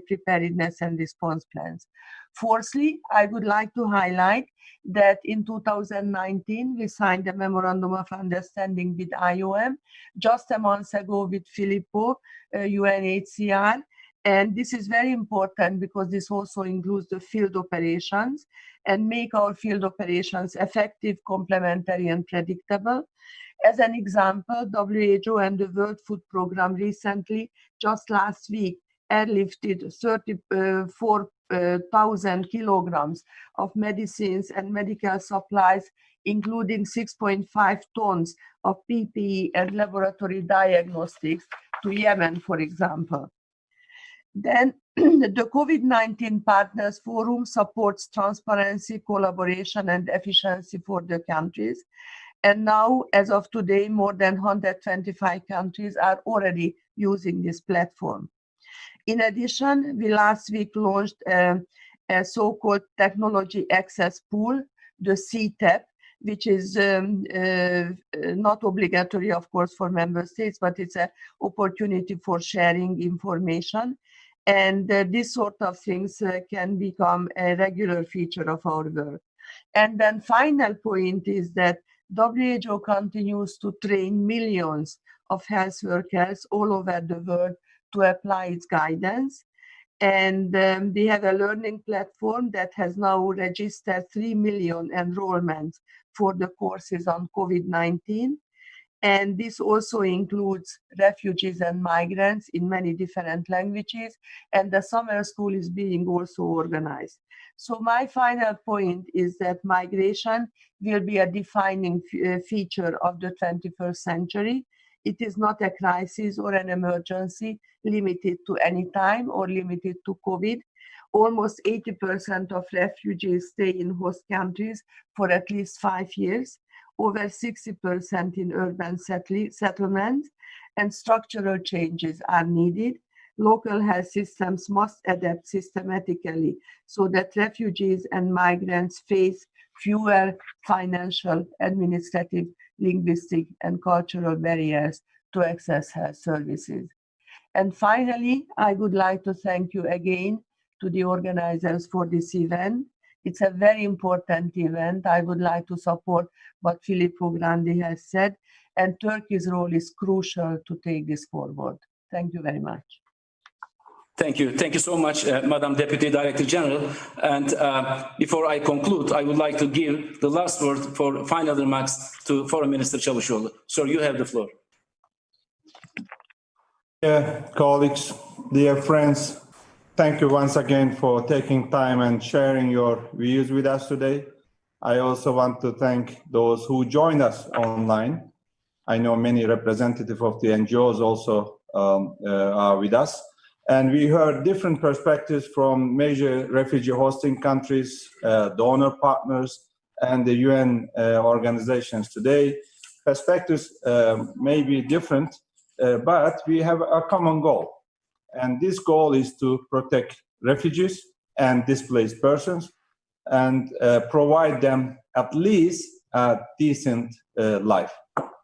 preparedness and response plans. Fourthly, I would like to highlight that in 2019, we signed a Memorandum of Understanding with IOM, just a month ago with Filippo, UNHCR. And this is very important because this also includes the field operations and make our field operations effective, complementary, and predictable. As an example, WHO and the World Food Programme recently, just last week, airlifted 34,000 kilograms of medicines and medical supplies, including 6.5 tons of PPE and laboratory diagnostics to Yemen, for example. Then the COVID-19 Partners Forum supports transparency, collaboration, and efficiency for the countries. And now, as of today, more than 125 countries are already using this platform. In addition, we last week launched a so-called Technology Access Pool, the CTAP, which is not obligatory, of course, for member states, but it's an opportunity for sharing information. And this sort of things can become a regular feature of our work. And then final point is that WHO continues to train millions of health workers all over the world to apply its guidance. And we have a learning platform that has now registered 3 million enrollments for the courses on COVID-19. And this also includes refugees and migrants in many different languages. And the summer school is being also organized. So my final point is that migration will be a defining feature of the 21st century. It is not a crisis or an emergency limited to any time or limited to COVID. Almost 80% of refugees stay in host countries for at least 5 years. Over 60% in urban settlements, and structural changes are needed. Local health systems must adapt systematically so that refugees and migrants face fewer financial, administrative, linguistic, and cultural barriers to access health services. And finally, I would like to thank you again to the organizers for this event. It's a very important event. I would like to support what Filippo Grandi has said, and Turkey's role is crucial to take this forward. Thank you very much. Thank you. Thank you so much, Madam Deputy Director General. And before I conclude, I would like to give the last word for final remarks to Foreign Minister Çavuşoğlu. Sir, you have the floor. Dear colleagues, dear friends, thank you once again for taking time and sharing your views with us today. I also want to thank those who joined us online. I know many representatives of the NGOs also are with us. And we heard different perspectives from major refugee hosting countries, donor partners, and the UN organizations today. Perspectives may be different, but we have a common goal. And this goal is to protect refugees and displaced persons and provide them at least a decent life.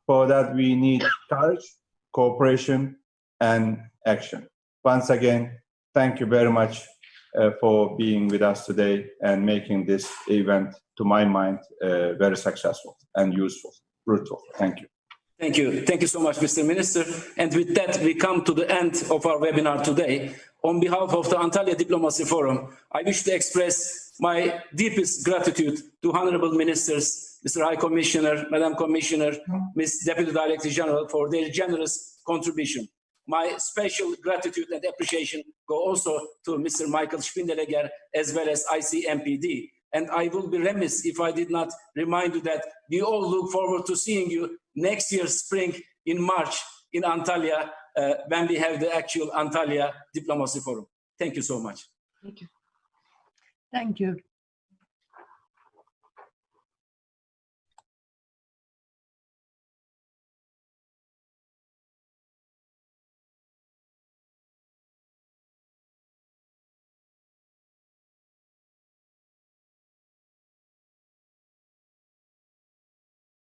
For that, we need courage, cooperation, and action. Once again, thank you very much. for being with us today and making this event, to my mind, very successful and useful, fruitful. Thank you. Thank you. Thank you so much, Mr. Minister. And with that, we come to the end of our webinar today. On behalf of the Antalya Diplomacy Forum, I wish to express my deepest gratitude to Honorable Ministers, Mr. High Commissioner, Madam Commissioner, Ms. Deputy Director General for their generous contribution. My special gratitude and appreciation go also to Mr. Michael Spindella as well as ICMPD. And I will be remiss if I did not remind you that we all look forward to seeing you next year spring in March in Antalya when we have the actual Antalya Diplomacy Forum. Thank you so much. Thank you. Thank you.